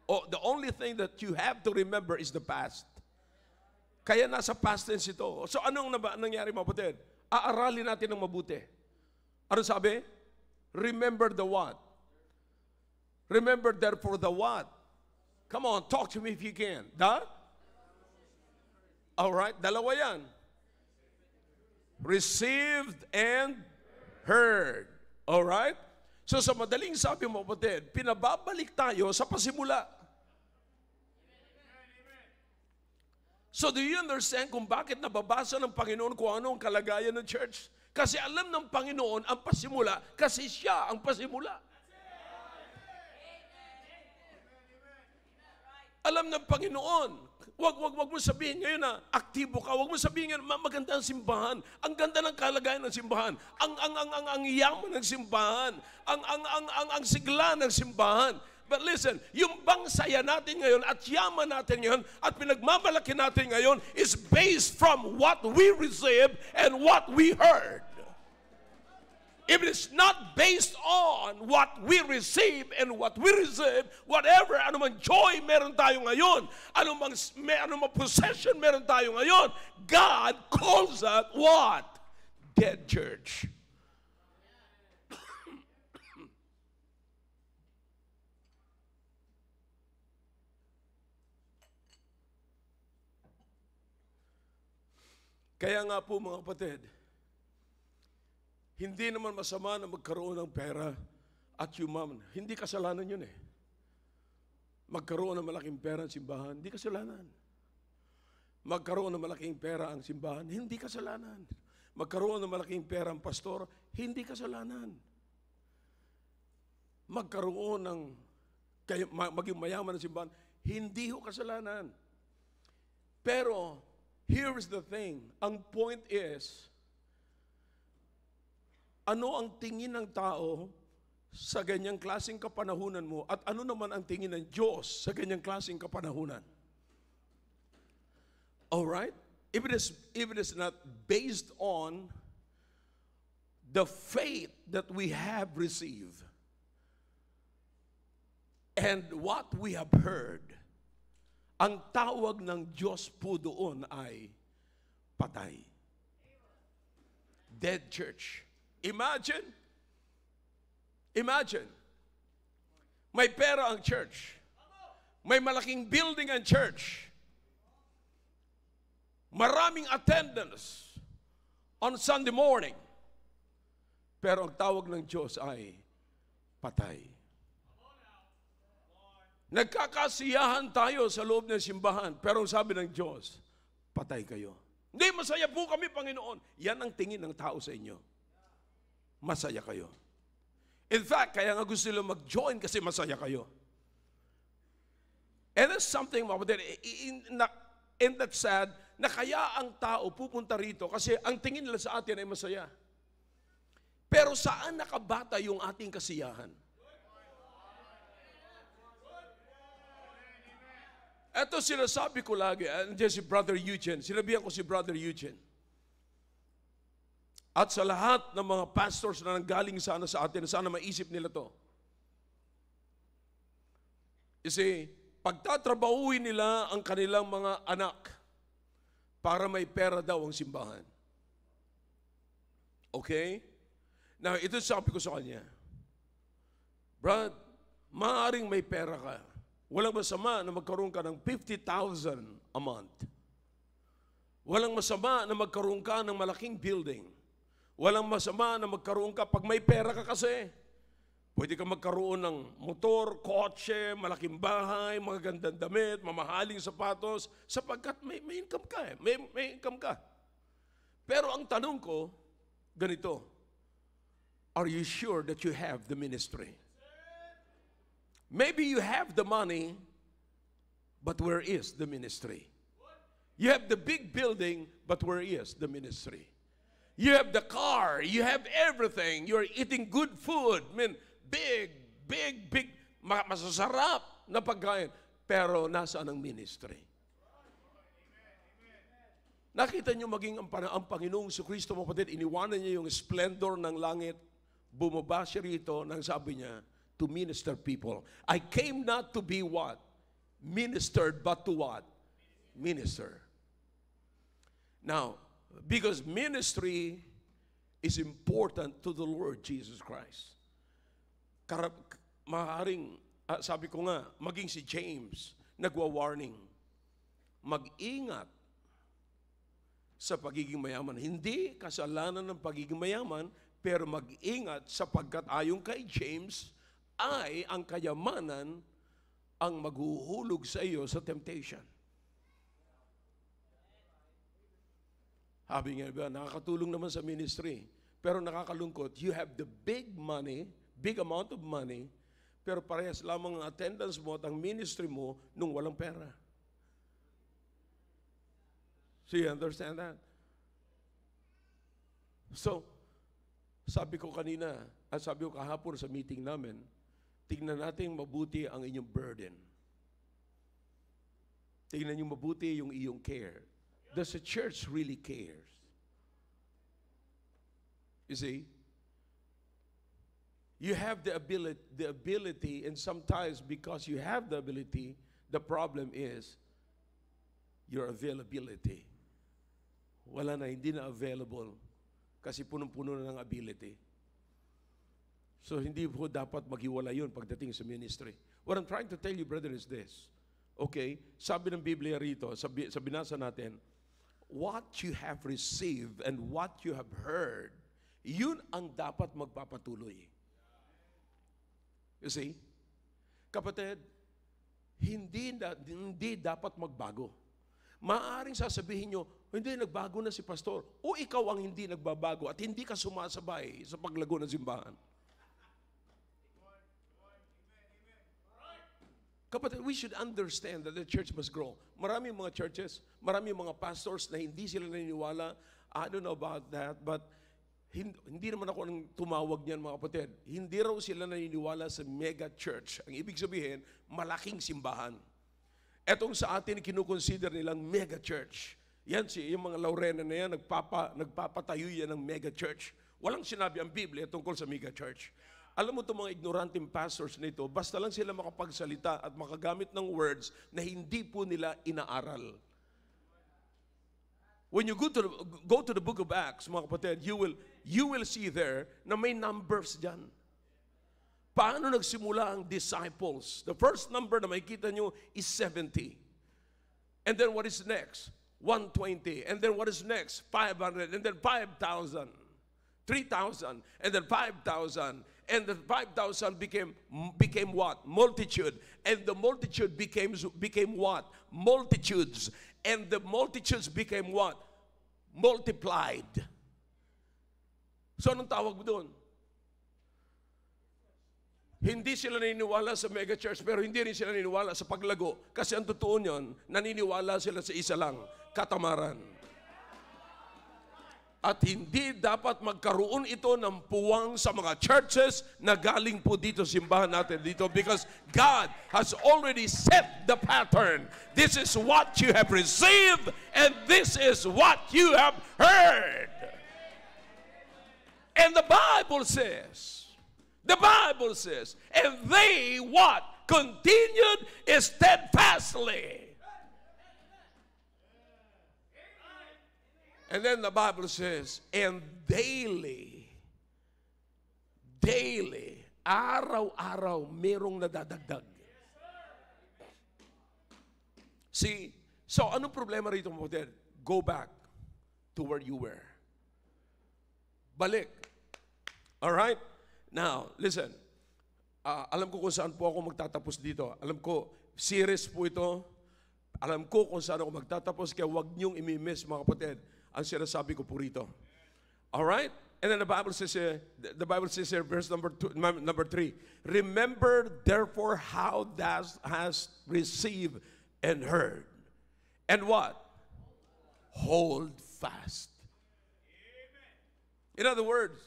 Oh, the only thing that you have to remember is the past. Kaya nasa past tense ito. So anong nangyari, mga kapatid? Aaralin natin ng mabuti. Ano sabi? Remember the what? Remember therefore the what? Come on, talk to me if you can. Alright, dalawa yan. Received and heard. Alright? So sa madaling sabi, mga kapatid, pinababalik tayo sa pasimula. So do you understand kung bakit nababasa ng Panginoon kung ano ang kalagayan ng church? Kasi alam ng Panginoon ang pasimula, kasi siya ang pasimula. Alam ng Panginoon. Wag mo sabihin ngayon na aktibo ka. Wag mo sabihin ngayon maganda ang simbahan. Ang ganda ng kalagayan ng simbahan. Ang yaman ng simbahan. Ang sigla ng simbahan. But listen, yung bang saya natin ngayon at yaman natin ngayon at pinagmamalaki natin ngayon is based from what we received and what we heard. If it is not based on what we receive and what we receive, whatever, anumang joy meron tayo ngayon, anumang possession meron tayo ngayon, God calls that what? Dead church. Kaya nga po mga kapatid, hindi naman masama na magkaroon ng pera at yumaman. Hindi kasalanan yun eh. Magkaroon ng malaking pera ang simbahan, hindi kasalanan. Magkaroon ng malaking pera ang simbahan, hindi kasalanan. Magkaroon ng malaking pera ang pastor, hindi kasalanan. Magkaroon ng maging mayaman ang simbahan, hindi ho kasalanan. Pero, here is the thing. Ang point is, ano ang tingin ng tao sa ganyang klaseng kapanahunan mo at ano naman ang tingin ng Diyos sa ganyang klaseng kapanahunan? Alright? If it is not based on the faith that we have received and what we have heard, ang tawag ng Diyos po doon ay patay. Dead church. Imagine, may pera ang church. May malaking building ang church. Maraming attendance on Sunday morning. Pero ang tawag ng Diyos ay patay. Nagkakasiyahan tayo sa loob ng simbahan, pero ang sabi ng Diyos, patay kayo. Hindi, masaya po kami, Panginoon. Yan ang tingin ng tao sa inyo. Masaya kayo. In fact, kaya nga gusto nila mag-join kasi masaya kayo. And there's something, in that sad, na kaya ang tao pupunta rito kasi ang tingin nila sa atin ay masaya. Pero saan nakabata yung ating kasiyahan? Ito sinasabi ko lagi, andiyan si Brother Eugene, sinabihan ko si Brother Eugene. At sa lahat ng mga pastors na nanggaling sana sa atin, sana maisip nila to. Kasi, pagtatrabahuin nila ang kanilang mga anak para may pera daw ang simbahan. Okay? Now, ito sabi ko sa kanya, Brad, maaaring may pera ka. Walang masama na magkaroon ka ng 50,000 a month. Walang masama na magkaroon ka ng malaking building. Walang masama na magkaroon ka, pag may pera ka kasi, pwede ka magkaroon ng motor, kotse, malaking bahay, mga gandang damit, mamahaling sapatos, sapagkat may income ka eh. May income ka. Pero ang tanong ko, ganito, are you sure that you have the ministry? Maybe you have the money, but where is the ministry? You have the big building, but where is the ministry? You have the car, you have everything, you're eating good food, big, masasarap na pagkain, pero nasaan ang ministry? Nakita niyo maging ang Panginoong Kristo, mga kapatid, iniwanan niya yung splendor ng langit, bumaba siya rito, nang sabi niya, to minister people. I came not to be what? Ministered, but to what? Minister. Now, because ministry is important to the Lord Jesus Christ. Maaaring, sabi ko nga, maging si James, nagwa-warning, mag-ingat sa pagiging mayaman. Hindi kasalanan ng pagiging mayaman, pero mag-ingat sapagkat ayon kay James, ay ang kayamanan ang maghuhulog sa iyo sa temptation. Sabi nga ba, nakakatulong naman sa ministry. Pero nakakalungkot, you have the big money, big amount of money, pero parehas lamang ang attendance mo at ang ministry mo nung walang pera. So you understand that? So, sabi ko kanina, at sabi ko kahapon sa meeting namin, tingnan natin mabuti ang inyong burden. Tingnan niyo mabuti yung iyong care. Does the church really cares? You see? You have the ability, and sometimes because you have the ability, the problem is your availability. Wala na, hindi na available kasi punong-puno na ng ability. So, hindi po dapat maghiwalay yun pagdating sa ministry. What I'm trying to tell you, brother, is this. Okay? Sabi ng Biblia rito, sa binasa natin, what you have received and what you have heard, yun ang dapat magpapatuloy. You see? Kapatid, hindi dapat magbago. Maaaring sasabihin nyo, hindi, nagbago na si pastor. O ikaw ang hindi nagbabago at hindi ka sumasabay sa paglago ng simbahan. Kapatid, we should understand that the church must grow. Maraming mga churches, maraming mga pastors na hindi sila naniniwala. I don't know about that, but hindi naman ako nang tumawag niyan, mga kapatid. Hindi raw sila naniniwala sa mega church. Ang ibig sabihin, malaking simbahan. Etong sa atin, kinukonsider nilang mega church. Yan yung mga Laurena na yan, nagpapatayo yan ng mega church. Walang sinabi ang Biblia tungkol sa mega church. Alam mo itong mga ignoranteng pastors nito, basta lang sila makapagsalita at makagamit ng words na hindi po nila inaaral. When you go to the book of Acts, mga kapatid, you will see there na may numbers dyan. Paano nagsimula ang disciples? The first number na makikita nyo is 70. And then what is next? 120. And then what is next? 500. And then 5,000. 3,000. And then 5,000. And the 5,000 became what? Multitude. And the multitude became what? Multitudes. And the multitudes became what? Multiplied. So anong tawag mo doon? Hindi sila naniniwala sa mega church, pero hindi rin sila naniniwala sa paglago. Kasi ang totoo niyon, naniniwala sila sa isa lang, katamaran. At hindi dapat magkaroon ito ng puwang sa mga churches na galing po dito, simbahan natin dito, because God has already set the pattern. This is what you have received, and this is what you have heard. And the Bible says, and they what? Continued steadfastly. And then the Bible says, and daily, araw-araw, merong nadadagdag. See, so anong problema rito, mo? Go back to where you were. Balik. Alright? Now, listen. Alam ko kung saan po ako magtatapos dito. Alam ko, series po ito. Alam ko kung saan ako magtatapos, kaya huwag niyong imimiss, mga kapatid, ang sinasabi ko po rito. Alright? And then the Bible says here, verse number 3, remember therefore how thou hast received and heard. And what? Hold fast. In other words,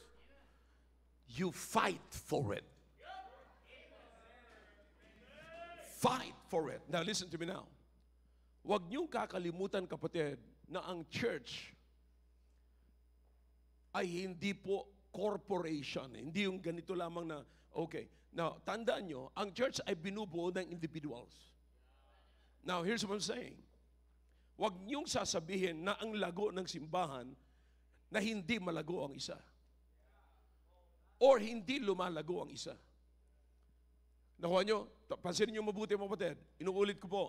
you fight for it. Fight for it. Now listen to me now. Huwag niyong kakalimutan, kapatid, na ang church ay hindi po corporation. Hindi yung ganito lamang na, okay. Now, tandaan nyo, ang church ay binubuo ng individuals. Now, here's what I'm saying. Huwag niyong sasabihin na ang lago ng simbahan na hindi malago ang isa. Or hindi lumalago ang isa. Nakuha nyo? Pansinin nyo mabuti, mga kapatid. Inuulit ko po.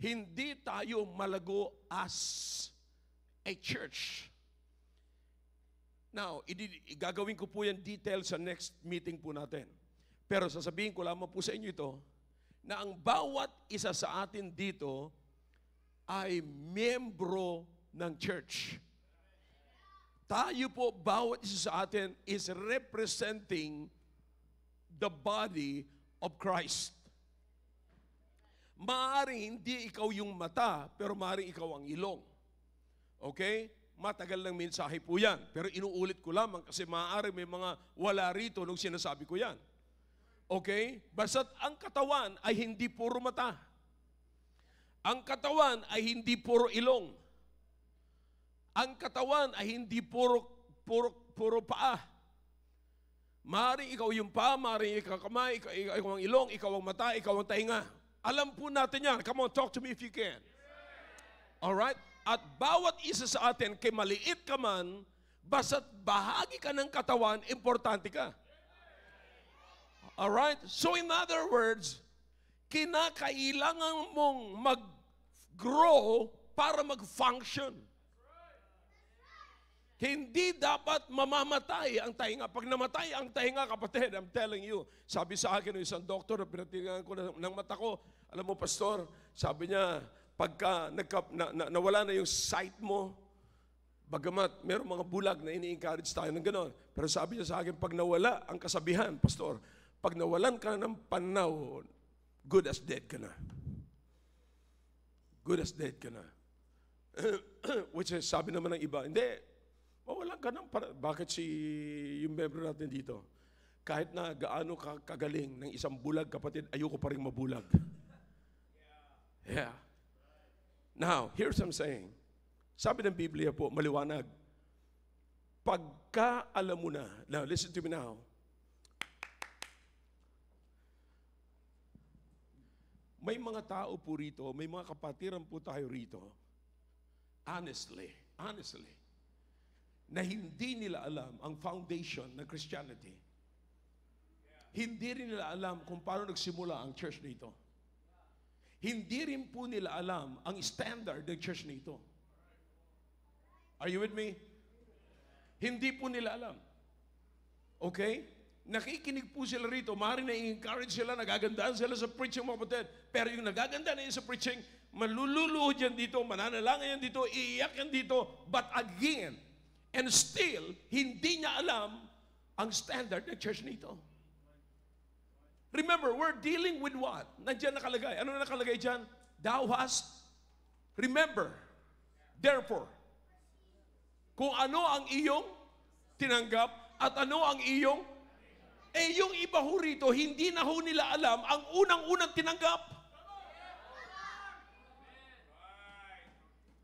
Hindi tayo malago as a church. Now, gagawin ko po yan detail sa next meeting po natin. Pero sasabihin ko lamang po sa inyo ito, na ang bawat isa sa atin dito ay miyembro ng church. Tayo po, bawat isa sa atin is representing the body of Christ. Maaring hindi ikaw yung mata, pero maaring ikaw ang ilong. Okay? Matagal ng mensahe po yan. Pero inuulit ko lamang kasi maaari may mga wala rito nung sinasabi ko yan. Okay? Basta't ang katawan ay hindi puro mata. Ang katawan ay hindi puro ilong. Ang katawan ay hindi puro paa. Maaaring ikaw yung paa, maaaring ikaw kamay, ikaw ang ilong, ikaw ang mata, ikaw ang tainga. Alam po natin yan. Come on, talk to me if you can. Alright? At bawat isa sa atin, kay maliit ka man, basta't bahagi ka ng katawan, importante ka. Alright? So in other words, kinakailangan mong mag-grow para mag-function. Hindi dapat mamamatay ang tainga. Pag namatay ang tainga, kapatid, I'm telling you, sabi sa akin ng isang doktor na pinatingan ko ng mata ko, alam mo, pastor, sabi niya, pagka nawala na yung sight mo, bagamat mayroong mga bulag na ini-encourage tayo ng gano'n. Pero sabi niya sa akin, pag nawala ang kasabihan, pastor, pag nawalan ka ng pananaw, good as dead ka na. Good as dead ka na. Which is, sabi naman ng iba, hindi, mawalan ka ng bakit yung member natin dito? Kahit na gaano kagaling ng isang bulag, kapatid, ayoko pa rin mabulag. Yeah. Now, here's what I'm saying. Sabi ng Biblia po, maliwanag. Pagka alam mo na, now listen to me now. May mga tao po rito, may mga kapatiran po tayo rito, honestly, na hindi nila alam ang foundation ng Christianity. Hindi rin nila alam kung paano nagsimula ang church nito. Hindi rin po nila alam ang standard ng church nito. Are you with me? Hindi po nila alam. Okay? Nakikinig po sila rito, maaaring na-encourage sila, nagagandaan sila sa preaching, mga kapatid. Pero yung nagaganda na yun sa preaching, malululuhod yan dito, mananalangin yan dito, iiyak yan dito. But again, and still, hindi niya alam ang standard ng church nito. Remember, we're dealing with what? Nandiyan nakalagay. Ano na nakalagay dyan? Thou hast, remember, therefore, kung ano ang iyong tinanggap at ano ang iyong, yung iba ho rito, hindi na ho nila alam ang unang-unang tinanggap.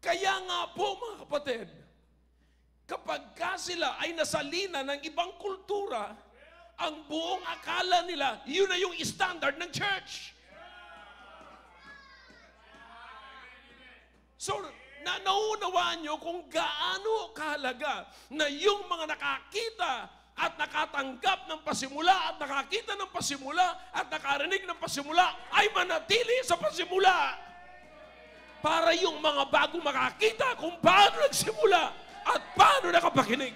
Kaya nga po, mga kapatid, kapag ka sila ay nasalina ng ibang kultura, ang buong akala nila, yun na yung standard ng church. So, naunawaan nyo kung gaano kahalaga na yung mga nakakita at nakatanggap ng pasimula at nakakita ng pasimula at nakarinig ng pasimula ay manatili sa pasimula. Para yung mga bago makakita kung paano nagsimula at paano nakapakinig.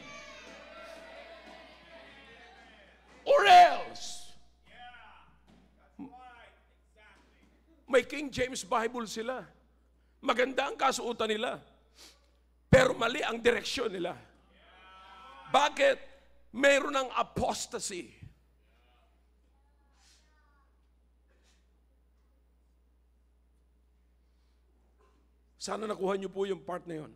Or else, may King James Bible sila. Maganda ang kasuotan nila. Pero mali ang direksyon nila. Bakit? Mayroon ng apostasy. Sana nakuha niyo po yung part na yun.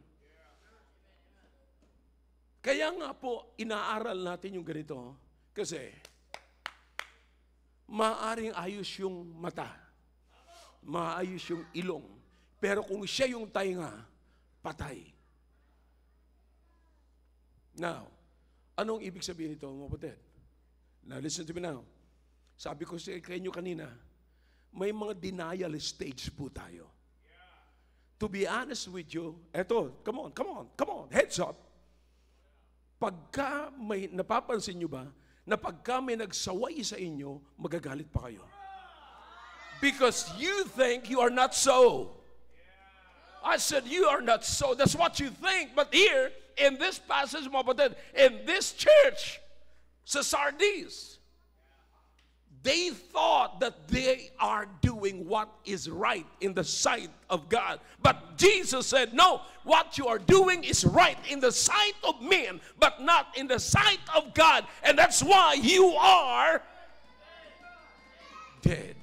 Kaya nga po, inaaral natin yung ganito. Kasi, maaaring ayos yung mata. Maayos yung ilong. Pero kung siya yung tainga, patay. Now, anong ibig sabihin nito, mga kapatid? Now, listen to me now. Sabi ko sa inyo kanina, may mga denial stage po tayo. To be honest with you, eto, come on, heads up. Pagka may, napapansin nyo ba, na pagka may nagsaway sa inyo, magagalit pa kayo. Because you think you are not so. I said, you are not so. That's what you think. But here, in this passage, mga kapatid, in this church, sa Sardis, they thought that they are doing what is right in the sight of God. But Jesus said, no, what you are doing is right in the sight of men, but not in the sight of God. And that's why you are dead.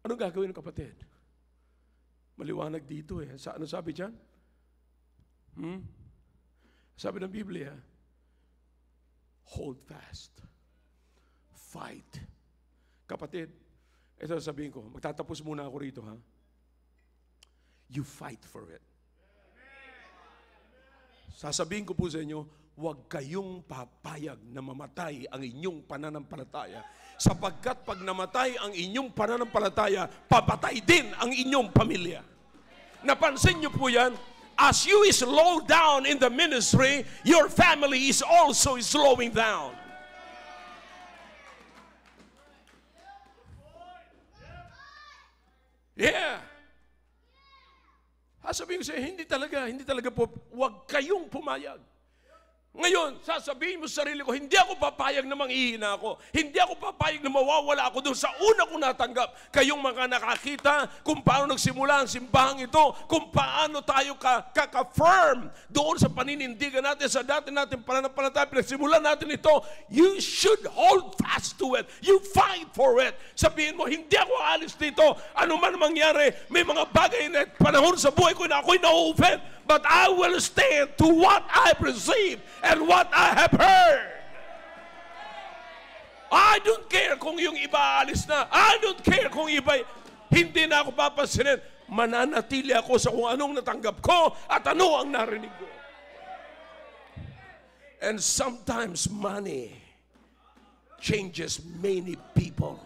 Anong gagawin ng kapatid? Maliwanag dito eh. Ano sabi dyan? Sabi ng Biblia, hold fast. Fight. Kapatid, ito sabihin ko, magtatapos muna ako rito, ha? You fight for it. Sasabihin ko po sa inyo, huwag kayong papayag na mamatay ang inyong pananampalataya. Sapagkat pag namatay ang inyong pananampalataya, papatay din ang inyong pamilya. Napansin niyo po yan? As you slow down in the ministry, your family is also slowing down. Yeah. Sasabihin ko sa'yo, hindi talaga po, huwag kayong pumayag. Ngayon, sasabihin mo sa sarili ko, hindi ako papayag na manghihina ako. Hindi ako papayag na mawawala ako doon sa una ko natanggap. Kayong mga nakakita kung paano nagsimula ang simbahang ito, kung paano tayo kaka-firm doon sa paninindigan natin, sa dati natin pananampalataya, pinagsimulan natin ito. You should hold fast to it. You fight for it. Sabihin mo, hindi ako aalis dito. Ano man mangyari, may mga bagay na panahon sa buhay ko na ako'y na-offend. But I will stand to what I perceive and what I have heard. I don't care kung yung iba alis na. I don't care kung iba hindi na ako papansinin. Mananatili ako sa kung anong natanggap ko at ano ang narinig ko. And sometimes money changes many people.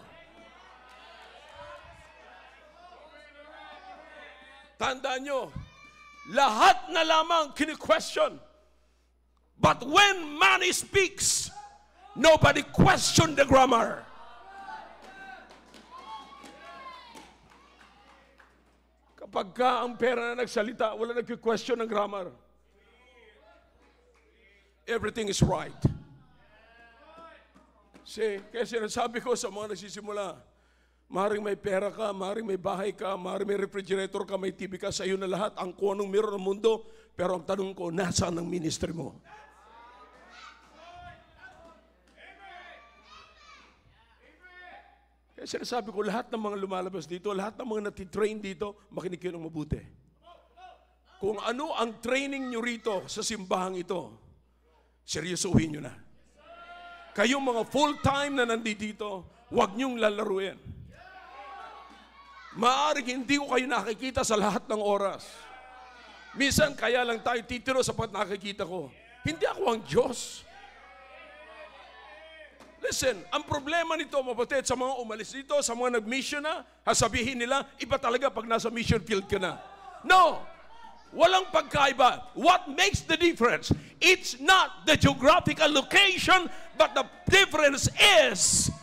Tandaan nyo, lahat na lamang kini-question. But when money speaks, nobody question the grammar. Kapag ka ang pera na nagsalita, wala nag-question ng grammar. Everything is right. Kaya sinasabi ko sa mga nagsisimula, maaaring may pera ka, maaaring may bahay ka, maaaring may refrigerator ka, may TV ka, sa iyo na lahat ang kung anong meron ng mundo. Pero ang tanong ko, nasaan ang ministry mo? Kaya sinasabi ko, lahat ng mga lumalabas dito, lahat ng mga natitrain dito, makinig kayo ng mabuti. Kung ano ang training nyo rito sa simbahang ito, seryosohin nyo na. Kayong mga full-time na nandito, huwag nyong lalaruin. Maaaring hindi ko kayo nakikita sa lahat ng oras. Minsan kaya lang tayo titiro sapat nakikita ko. Hindi ako ang Diyos. Listen, ang problema nito, mapatid, sa mga umalis dito, sa mga nag-mission na, sabihin nila, iba talaga pag nasa mission field ka na. No! Walang pagkaiba. What makes the difference? It's not the geographical location, but the difference is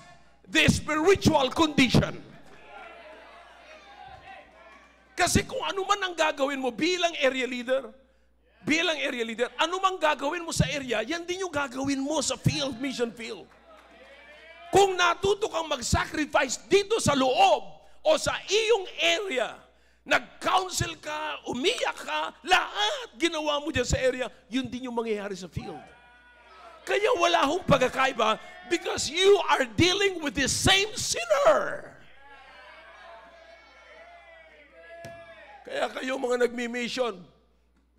the spiritual condition. Kasi kung ano man ang gagawin mo bilang area leader, ano man gagawin mo sa area, yan din yung gagawin mo sa field, mission field. Kung natuto kang mag-sacrifice dito sa loob o sa iyong area, nag-counsel ka, umiyak ka, lahat ginawa mo dyan sa area, yun din yung mangyayari sa field. Kaya wala hong pagkakaiba because you are dealing with the same sinner. Kaya kayo mga nagmi-mission,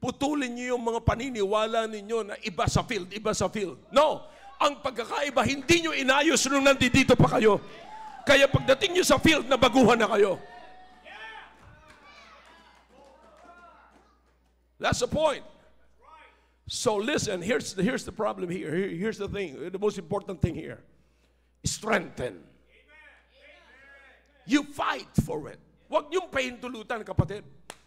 putulin niyo yung mga paniniwala ninyo na iba sa field, iba sa field. No! Ang pagkakaiba, hindi nyo inayos nung nandito pa kayo. Kaya pagdating nyo sa field, nabaguhan na kayo. That's the point. So listen, here's the problem here. Here's the thing, the most important thing here. Strengthen. You fight for it. Huwag niyong pahintulutan, kapatid.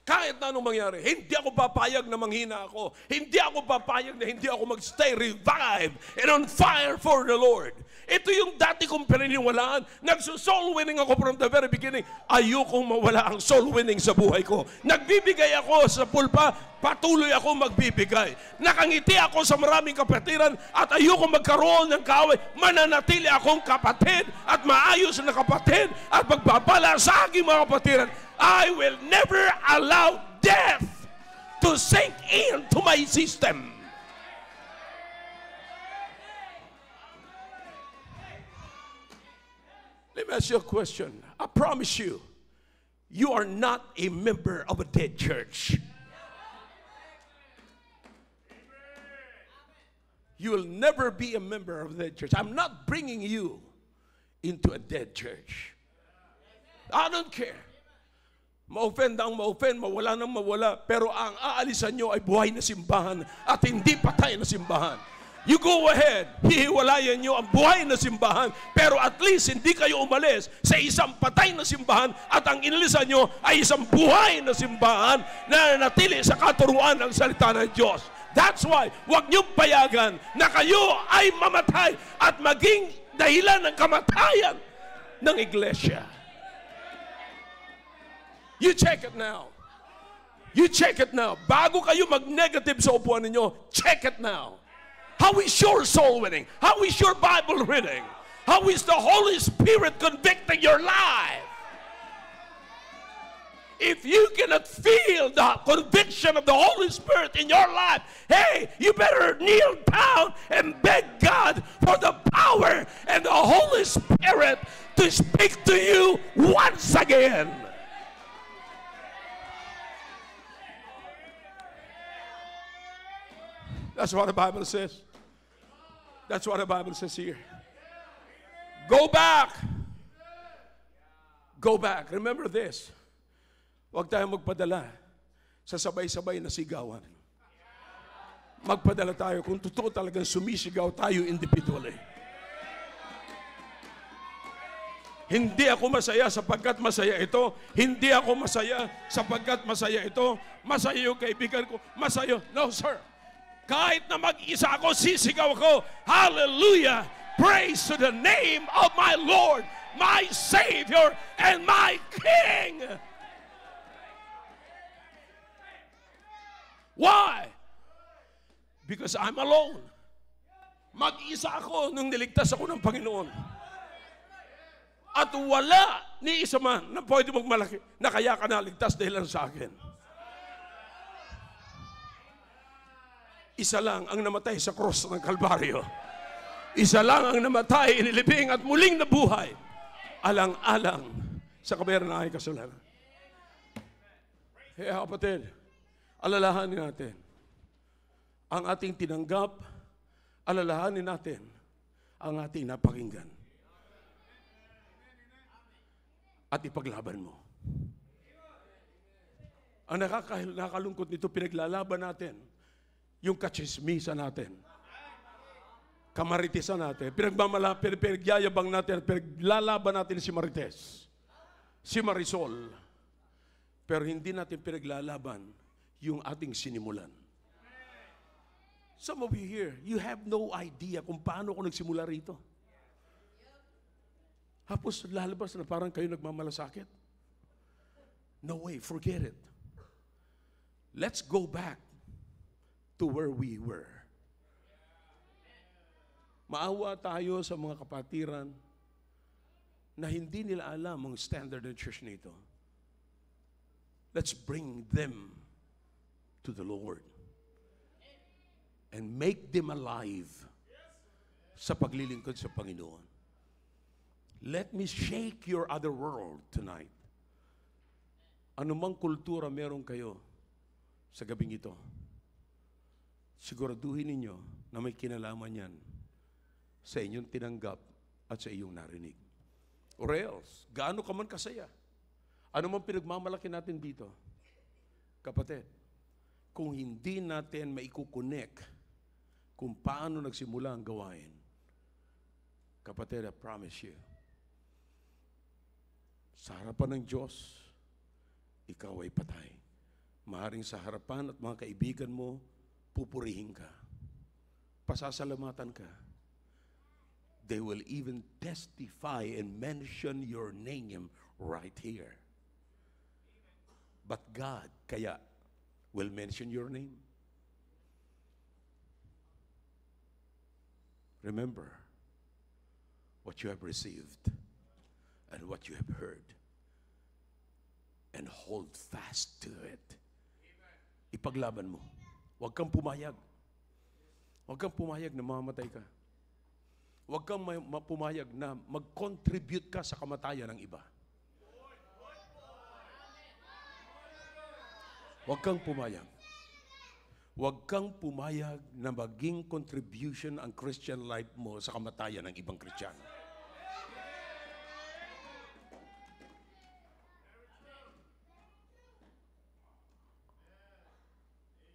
Kahit na anong mangyari, hindi ako papayag na manghina ako. Hindi ako papayag na hindi ako magstay revived and on fire for the Lord. Ito yung dati kong paniniwalaan. Nagso-soul winning ako from the very beginning. Ayokong mawala ang soul winning sa buhay ko. Nagbibigay ako sa pulpa, patuloy ako magbibigay. Nakangiti ako sa maraming kapatiran at ayokong magkaroon ng kaaway. Mananatili akong kapatid at maayos na kapatid at magbabala sa aking mga kapatiran. I will never allow death to sink into my system. Let me ask you a question. I promise you, you are not a member of a dead church. You will never be a member of that church. I'm not bringing you into a dead church. I don't care. Ma-offend ang ma-offend, mawala nang mawala. Pero ang aalisan nyo ay buhay na simbahan at hindi patay na simbahan. You go ahead, hihiwalayan nyo ang buhay na simbahan, pero at least hindi kayo umalis sa isang patay na simbahan at ang inilisan nyo ay isang buhay na simbahan na natili sa katuruan ng salita ng Diyos. That's why, huwag niyong payagan na kayo ay mamatay at maging dahilan ng kamatayan ng iglesia. You check it now. You check it now. Bago kayo mag-negative sa upuan ninyo, check it now. How is your soul winning? How is your Bible reading? How is the Holy Spirit convicting your life? If you cannot feel the conviction of the Holy Spirit in your life, hey, you better kneel down and beg God for the power and the Holy Spirit to speak to you once again. That's what the Bible says. That's what the Bible says here. Go back. Go back. Remember this. Huwag tayong magpadala sa sabay-sabay na sigawan. Magpadala tayo kung totoo talagang sumisigaw tayo individually. Hindi ako masaya sapagkat masaya ito. Hindi ako masaya sapagkat masaya ito. Masaya yung kaibigan ko. Masaya. No, sir. Kahit na mag-isa ako, sisigaw ako, hallelujah, praise to the name of my Lord, my Savior, and my King. Why? Because I'm alone. Mag-isa ako nung niligtas ako ng Panginoon. At wala ni isa man na pwede magmalaki na kaya ka naligtas dahil lang sa akin. Isa lang ang namatay sa cross ng Kalbaryo. Isa lang ang namatay, inilibing at muling nabuhay. Alang-alang sa kabayaran ng aking kasalanan. Kaya kapatid, alalahanin natin ang ating tinanggap, alalahanin natin ang ating napakinggan. At ipaglaban mo. Ang nakakalungkot nito, pinaglalaban natin yung kachismisa natin, kamaritisan natin, pinagyayabang natin, pinaglalaban natin si Marites, si Marisol, pero hindi natin pinaglalaban yung ating sinimulan. Some of you here, you have no idea kung paano ako nagsimula rito. Tapos lalabas na parang kayo nagmamalasakit. No way, forget it. Let's go back to where we were. Maawa tayo sa mga kapatiran na hindi nila alam ang standard ng church nito. Let's bring them to the Lord and make them alive sa paglilingkod sa Panginoon. Let me shake your other world tonight. Anumang kultura meron kayo sa gabing ito, siguraduhin ninyo na may kinalaman yan sa inyong tinanggap at sa iyong narinig. Or else, gaano ka man kasaya, ano man pinagmamalaki natin dito, kapatid, kung hindi natin maikukonek kung paano nagsimula ang gawain, kapatid, I promise you, sa harapan ng Diyos, ikaw ay patay. Maaaring sa harapan at mga kaibigan mo, pupurihin ka. Pasasalamatan ka. They will even testify and mention your name right here. But God, kaya, will mention your name. Remember what you have received and what you have heard, and hold fast to it. Ipaglaban mo. Huwag kang pumayag. Huwag kang pumayag na mamamatay ka. Huwag kang pumayag na mag-contribute ka sa kamatayan ng iba. Huwag kang pumayag. Huwag kang pumayag na maging contribution ang Christian life mo sa kamatayan ng ibang Kristiyano.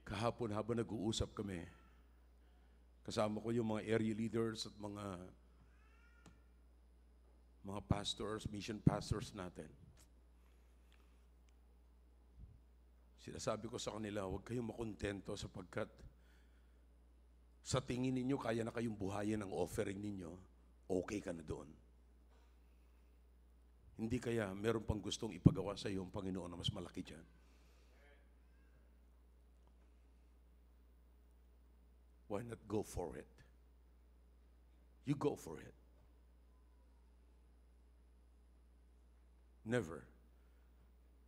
Kahapon habang nag-uusap kami, kasama ko yung mga area leaders at mga pastors, mission pastors natin. Sinasabi ko sa kanila, huwag kayong makontento sapagkat sa tingin ninyo, kaya na kayong buhayin ang offering ninyo, okay ka na doon. Hindi kaya meron pang gustong ipagawa sa iyo ang Panginoon na mas malaki dyan. Why not go for it? You go for it. Never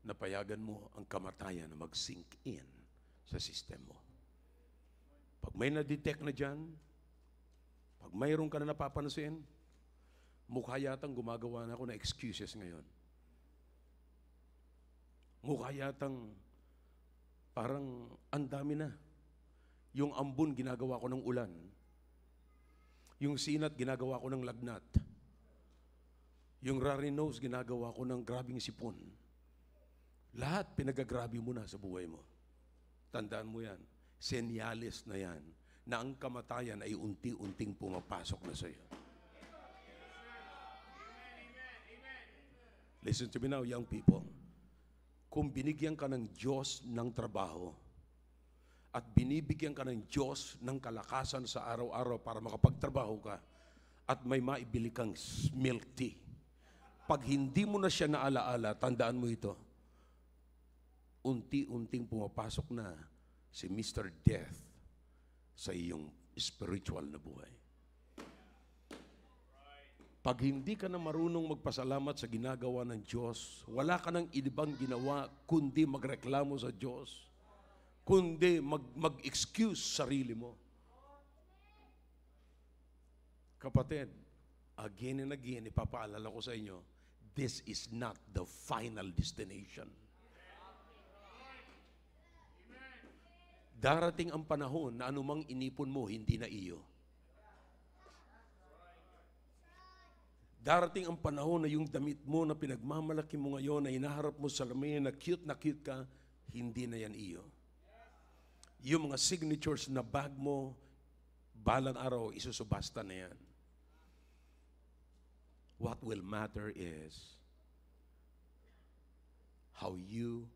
napayagan mo ang kamatayan na mag-sink in sa system mo. Pag may na-detect na dyan, pag mayroon ka na napapansin, mukha yatang gumagawa na ako ng excuses ngayon. Mukha yatang parang ang dami na. Yung ambon, ginagawa ko ng ulan. Yung sinat, ginagawa ko ng lagnat. Yung rari nose, ginagawa ko ng grabing sipon. Lahat pinagagrabe mo na sa buhay mo. Tandaan mo yan. Senyales na yan na ang kamatayan ay unti-unting pumapasok na sa iyo. Listen to me now, young people. Kung binigyan ka ng Diyos ng trabaho at binibigyan ka ng Diyos ng kalakasan sa araw-araw para makapagtrabaho ka at may maibili kang milk tea, pag hindi mo na siya naalaala, tandaan mo ito, unti-unting pumapasok na si Mr. Death sa iyong spiritual na buhay. Pag hindi ka na marunong magpasalamat sa ginagawa ng Diyos, wala ka nang ibang ginawa kundi magreklamo sa Diyos, kundi mag-excuse sarili mo. Kapatid, again and again, ipapaalala ko sa inyo, this is not the final destination. Darating ang panahon na anumang inipon mo, hindi na iyo. Darating ang panahon na yung damit mo na pinagmamalaki mo ngayon, na hinaharap mo sa salamin, na cute ka, hindi na yan iyo. Yung mga signatures na bag mo, balang araw, isusubasta na yan. What will matter is how you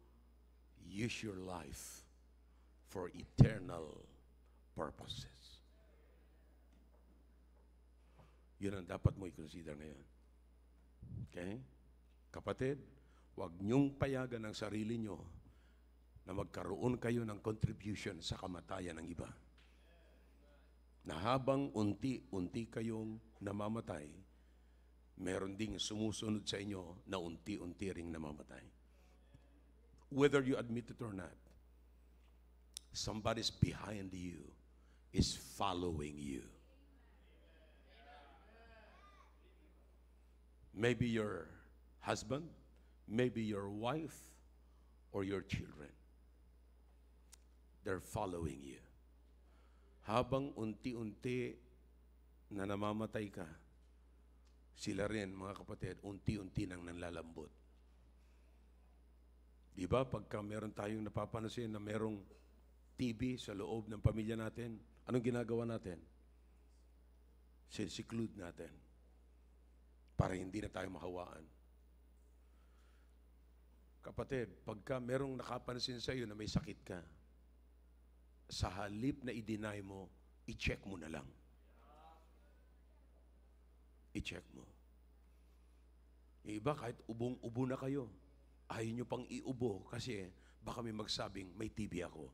use your life for eternal purposes. Yun ang dapat mo i-consider ngayon. Okay? Kapatid, huwag niyong payagan ang sarili niyo na magkaroon kayo ng contribution sa kamatayan ng iba. Na habang unti-unti kayong namamatay, meron ding sumusunod sa inyo na unti-unti ring namamatay. Whether you admit it or not, somebody's behind you is following you. Maybe your husband, maybe your wife, or your children. They're following you. Habang unti-unti na namamatay ka, sila rin, mga kapatid, unti-unti nang nanlalambot. Di ba, pagka meron tayong napapansin na merong TB sa loob ng pamilya natin, anong ginagawa natin? Seclude natin para hindi na tayo mahawaan. Kapatid, pagka merong nakapansin sa iyo na may sakit ka, sa halip na i-deny mo, i-check mo na lang. I-check mo. Yung iba, kahit ubong-ubo na kayo, ayaw nyo pang iubo kasi baka may magsabing, may TB ako.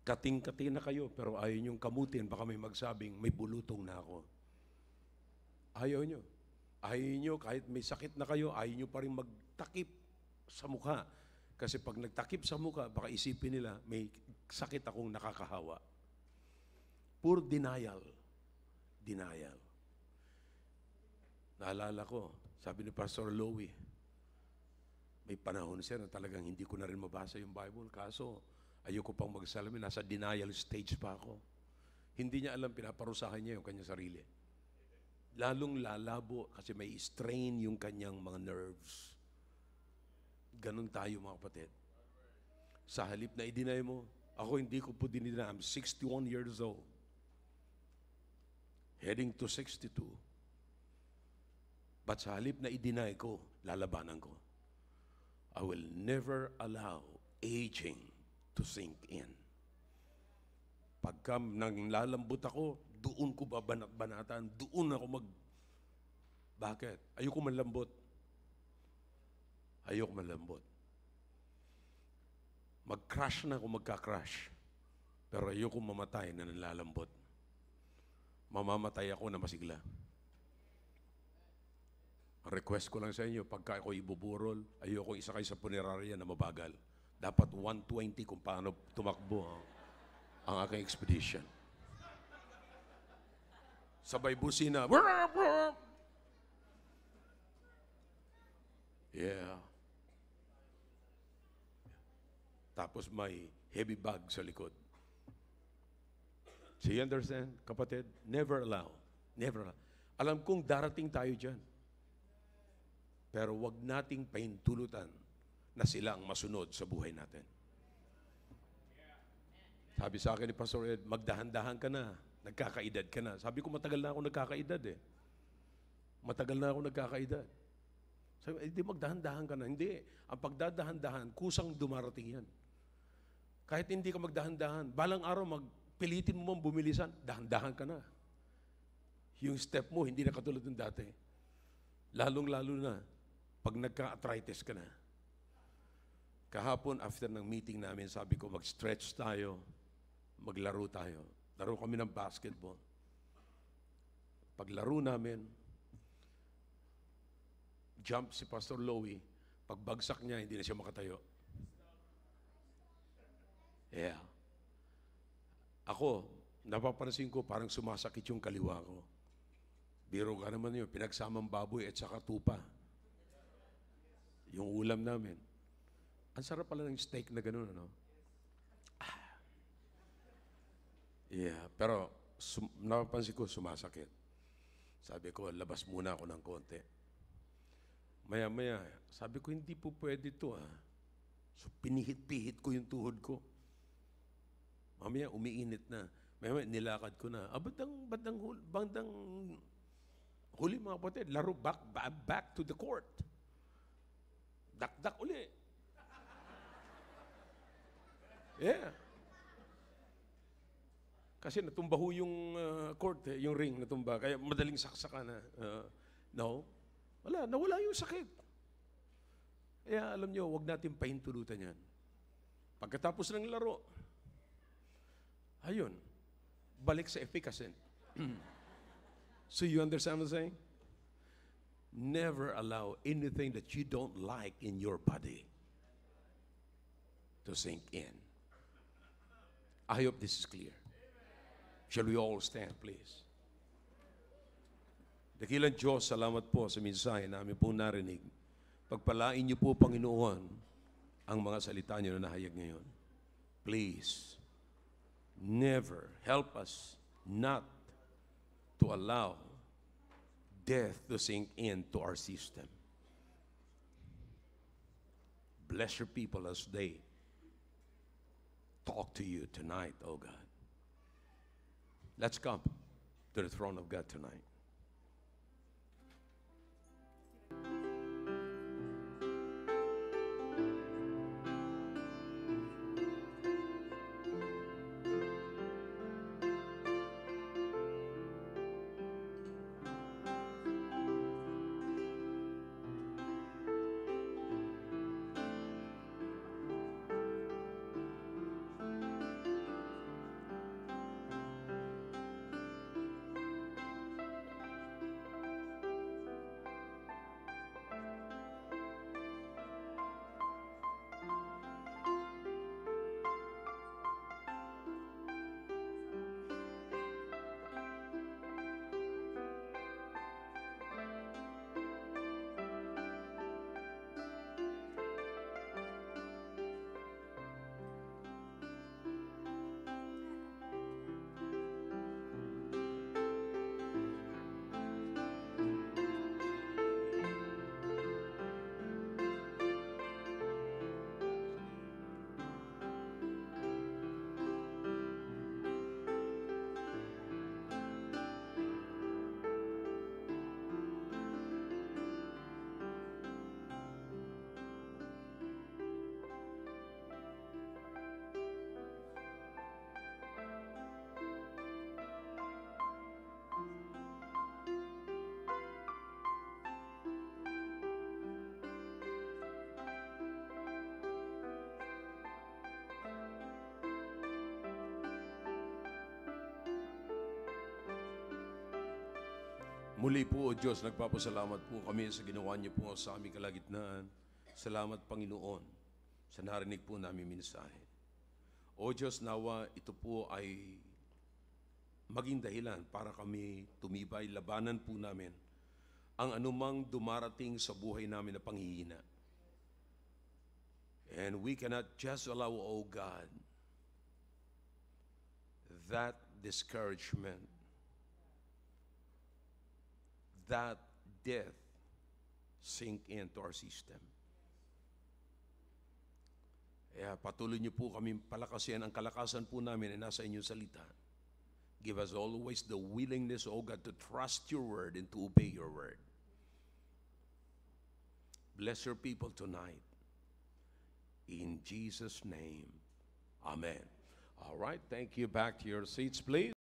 Kating-kating na kayo, pero ayaw nyong kamutin, baka may magsabing, may bulutong na ako. Ayaw nyo. Ayaw nyo, kahit may sakit na kayo, ayaw nyo pa rin magtakip sa mukha. Kasi pag nagtakip sa mukha, baka isipin nila, may sakit akong nakakahawa. Pure denial. Denial. Naalala ko, sabi ni Pastor Louie, May panahon, sir, na talagang hindi ko na rin mabasa yung Bible. Kaso, ayoko pang magsalamin. Nasa denial stage pa ako. Hindi niya alam, pinaparusahan niya yung kanyang sarili. Lalong lalabo kasi may strain yung kanyang mga nerves. Ganon tayo, mga kapatid. Sa halip na i-deny mo, ako hindi ko po dinina. I'm 61 years old. Heading to 62. But sa halip na i-deny ko, lalabanan ko. I will never allow aging to sink in. Pagka nang lalambot ako, doon ko babanat-banatan, doon ako Bakit? Ayoko malambot. Ayoko malambot. Mag-crash na ako, magka-crash. Pero ayoko mamatay na nalalambot. Mamamatay ako na masigla. Request ko lang sa inyo, pagka ako ibuburol, ayoko isakay sa punerarya na mabagal. Dapat 120 kung paano tumakbo ang aking expedition. Sabay busina. Yeah. Tapos may heavy bag sa likod. So you understand, kapatid? Never allow. Never allow. Alam kong darating tayo dyan. Pero wag nating pahintulutan na sila ang masunod sa buhay natin. Sabi sa akin ni Pastor Ed, magdahan-dahan ka na. Nagkakaedad ka na. Sabi ko, matagal na ako nagkakaedad eh. Matagal na ako nagkakaedad. Sabi, hindi magdahan-dahan ka na. Hindi. Ang pagdadahan-dahan, kusang dumarating yan. Kahit hindi ka magdahan-dahan, balang araw magpilitin mo mong bumilisan, dahan-dahan ka na. Yung step mo, hindi na katulad ng dati. Lalong-lalo na, pag nagka-arthritis ka na. Kahapon, after ng meeting namin, sabi ko, mag-stretch tayo, maglaro tayo. Laro kami ng basketball. Paglaro namin, jump si Pastor Louie, pagbagsak niya, hindi na siya makatayo. Yeah. Ako, napapansin ko, parang sumasakit yung kaliwa ko. Biro ka naman yun, pinagsamang baboy at saka tupa. Yung ulam namin. Ang sarap pala ng steak na gano'n, ano? Yeah, pero napapansin ko, sumasakit. Sabi ko, labas muna ako ng konti. Maya-maya, sabi ko, hindi po pwede ito, ah. So, pinihit-pihit ko yung tuhod ko. Mamaya, umiinit na. Maya-maya, nilakad ko na. Bandang huli, mga kapatid, laro, back to the court. Dak-dak uli. Yeah. Kasi natumba ho yung court, yung ring natumba. Kaya madaling saksakan na. No. Nawala yung sakit. Kaya alam nyo, huwag natin pahintulutan yan. Pagkatapos ng laro, ayun, balik sa efficacy. So you understand what I'm saying? Never allow anything that you don't like in your body to sink in. I hope this is clear. Shall we all stand, please? Dakilang Diyos, salamat po sa mensahe na aming po narinig. Pagpalain niyo po, Panginoon, ang mga salita niyo na nahayag ngayon. Please, never help us not to allow death to sink into our system. Bless your people as they talk to you tonight, oh God. Let's come to the throne of God tonight. Muli po, O Diyos, nagpapasalamat po kami sa ginawa niyo po sa aming kalagitnaan. Salamat, Panginoon, sa narinig po namin mensahe. O Diyos, nawa ito po ay maging dahilan para kami tumibay, labanan po namin ang anumang dumarating sa buhay namin na panghihina. And we cannot just allow, O God, that discouragement, that death sink into our system. Kaya patuloy niyo po kami palakasin. Ang kalakasan po namin ay nasa inyong salita. Give us always the willingness, O God, to trust your word and to obey your word. Bless your people tonight. In Jesus' name, amen. All right, thank you. Back to your seats, please.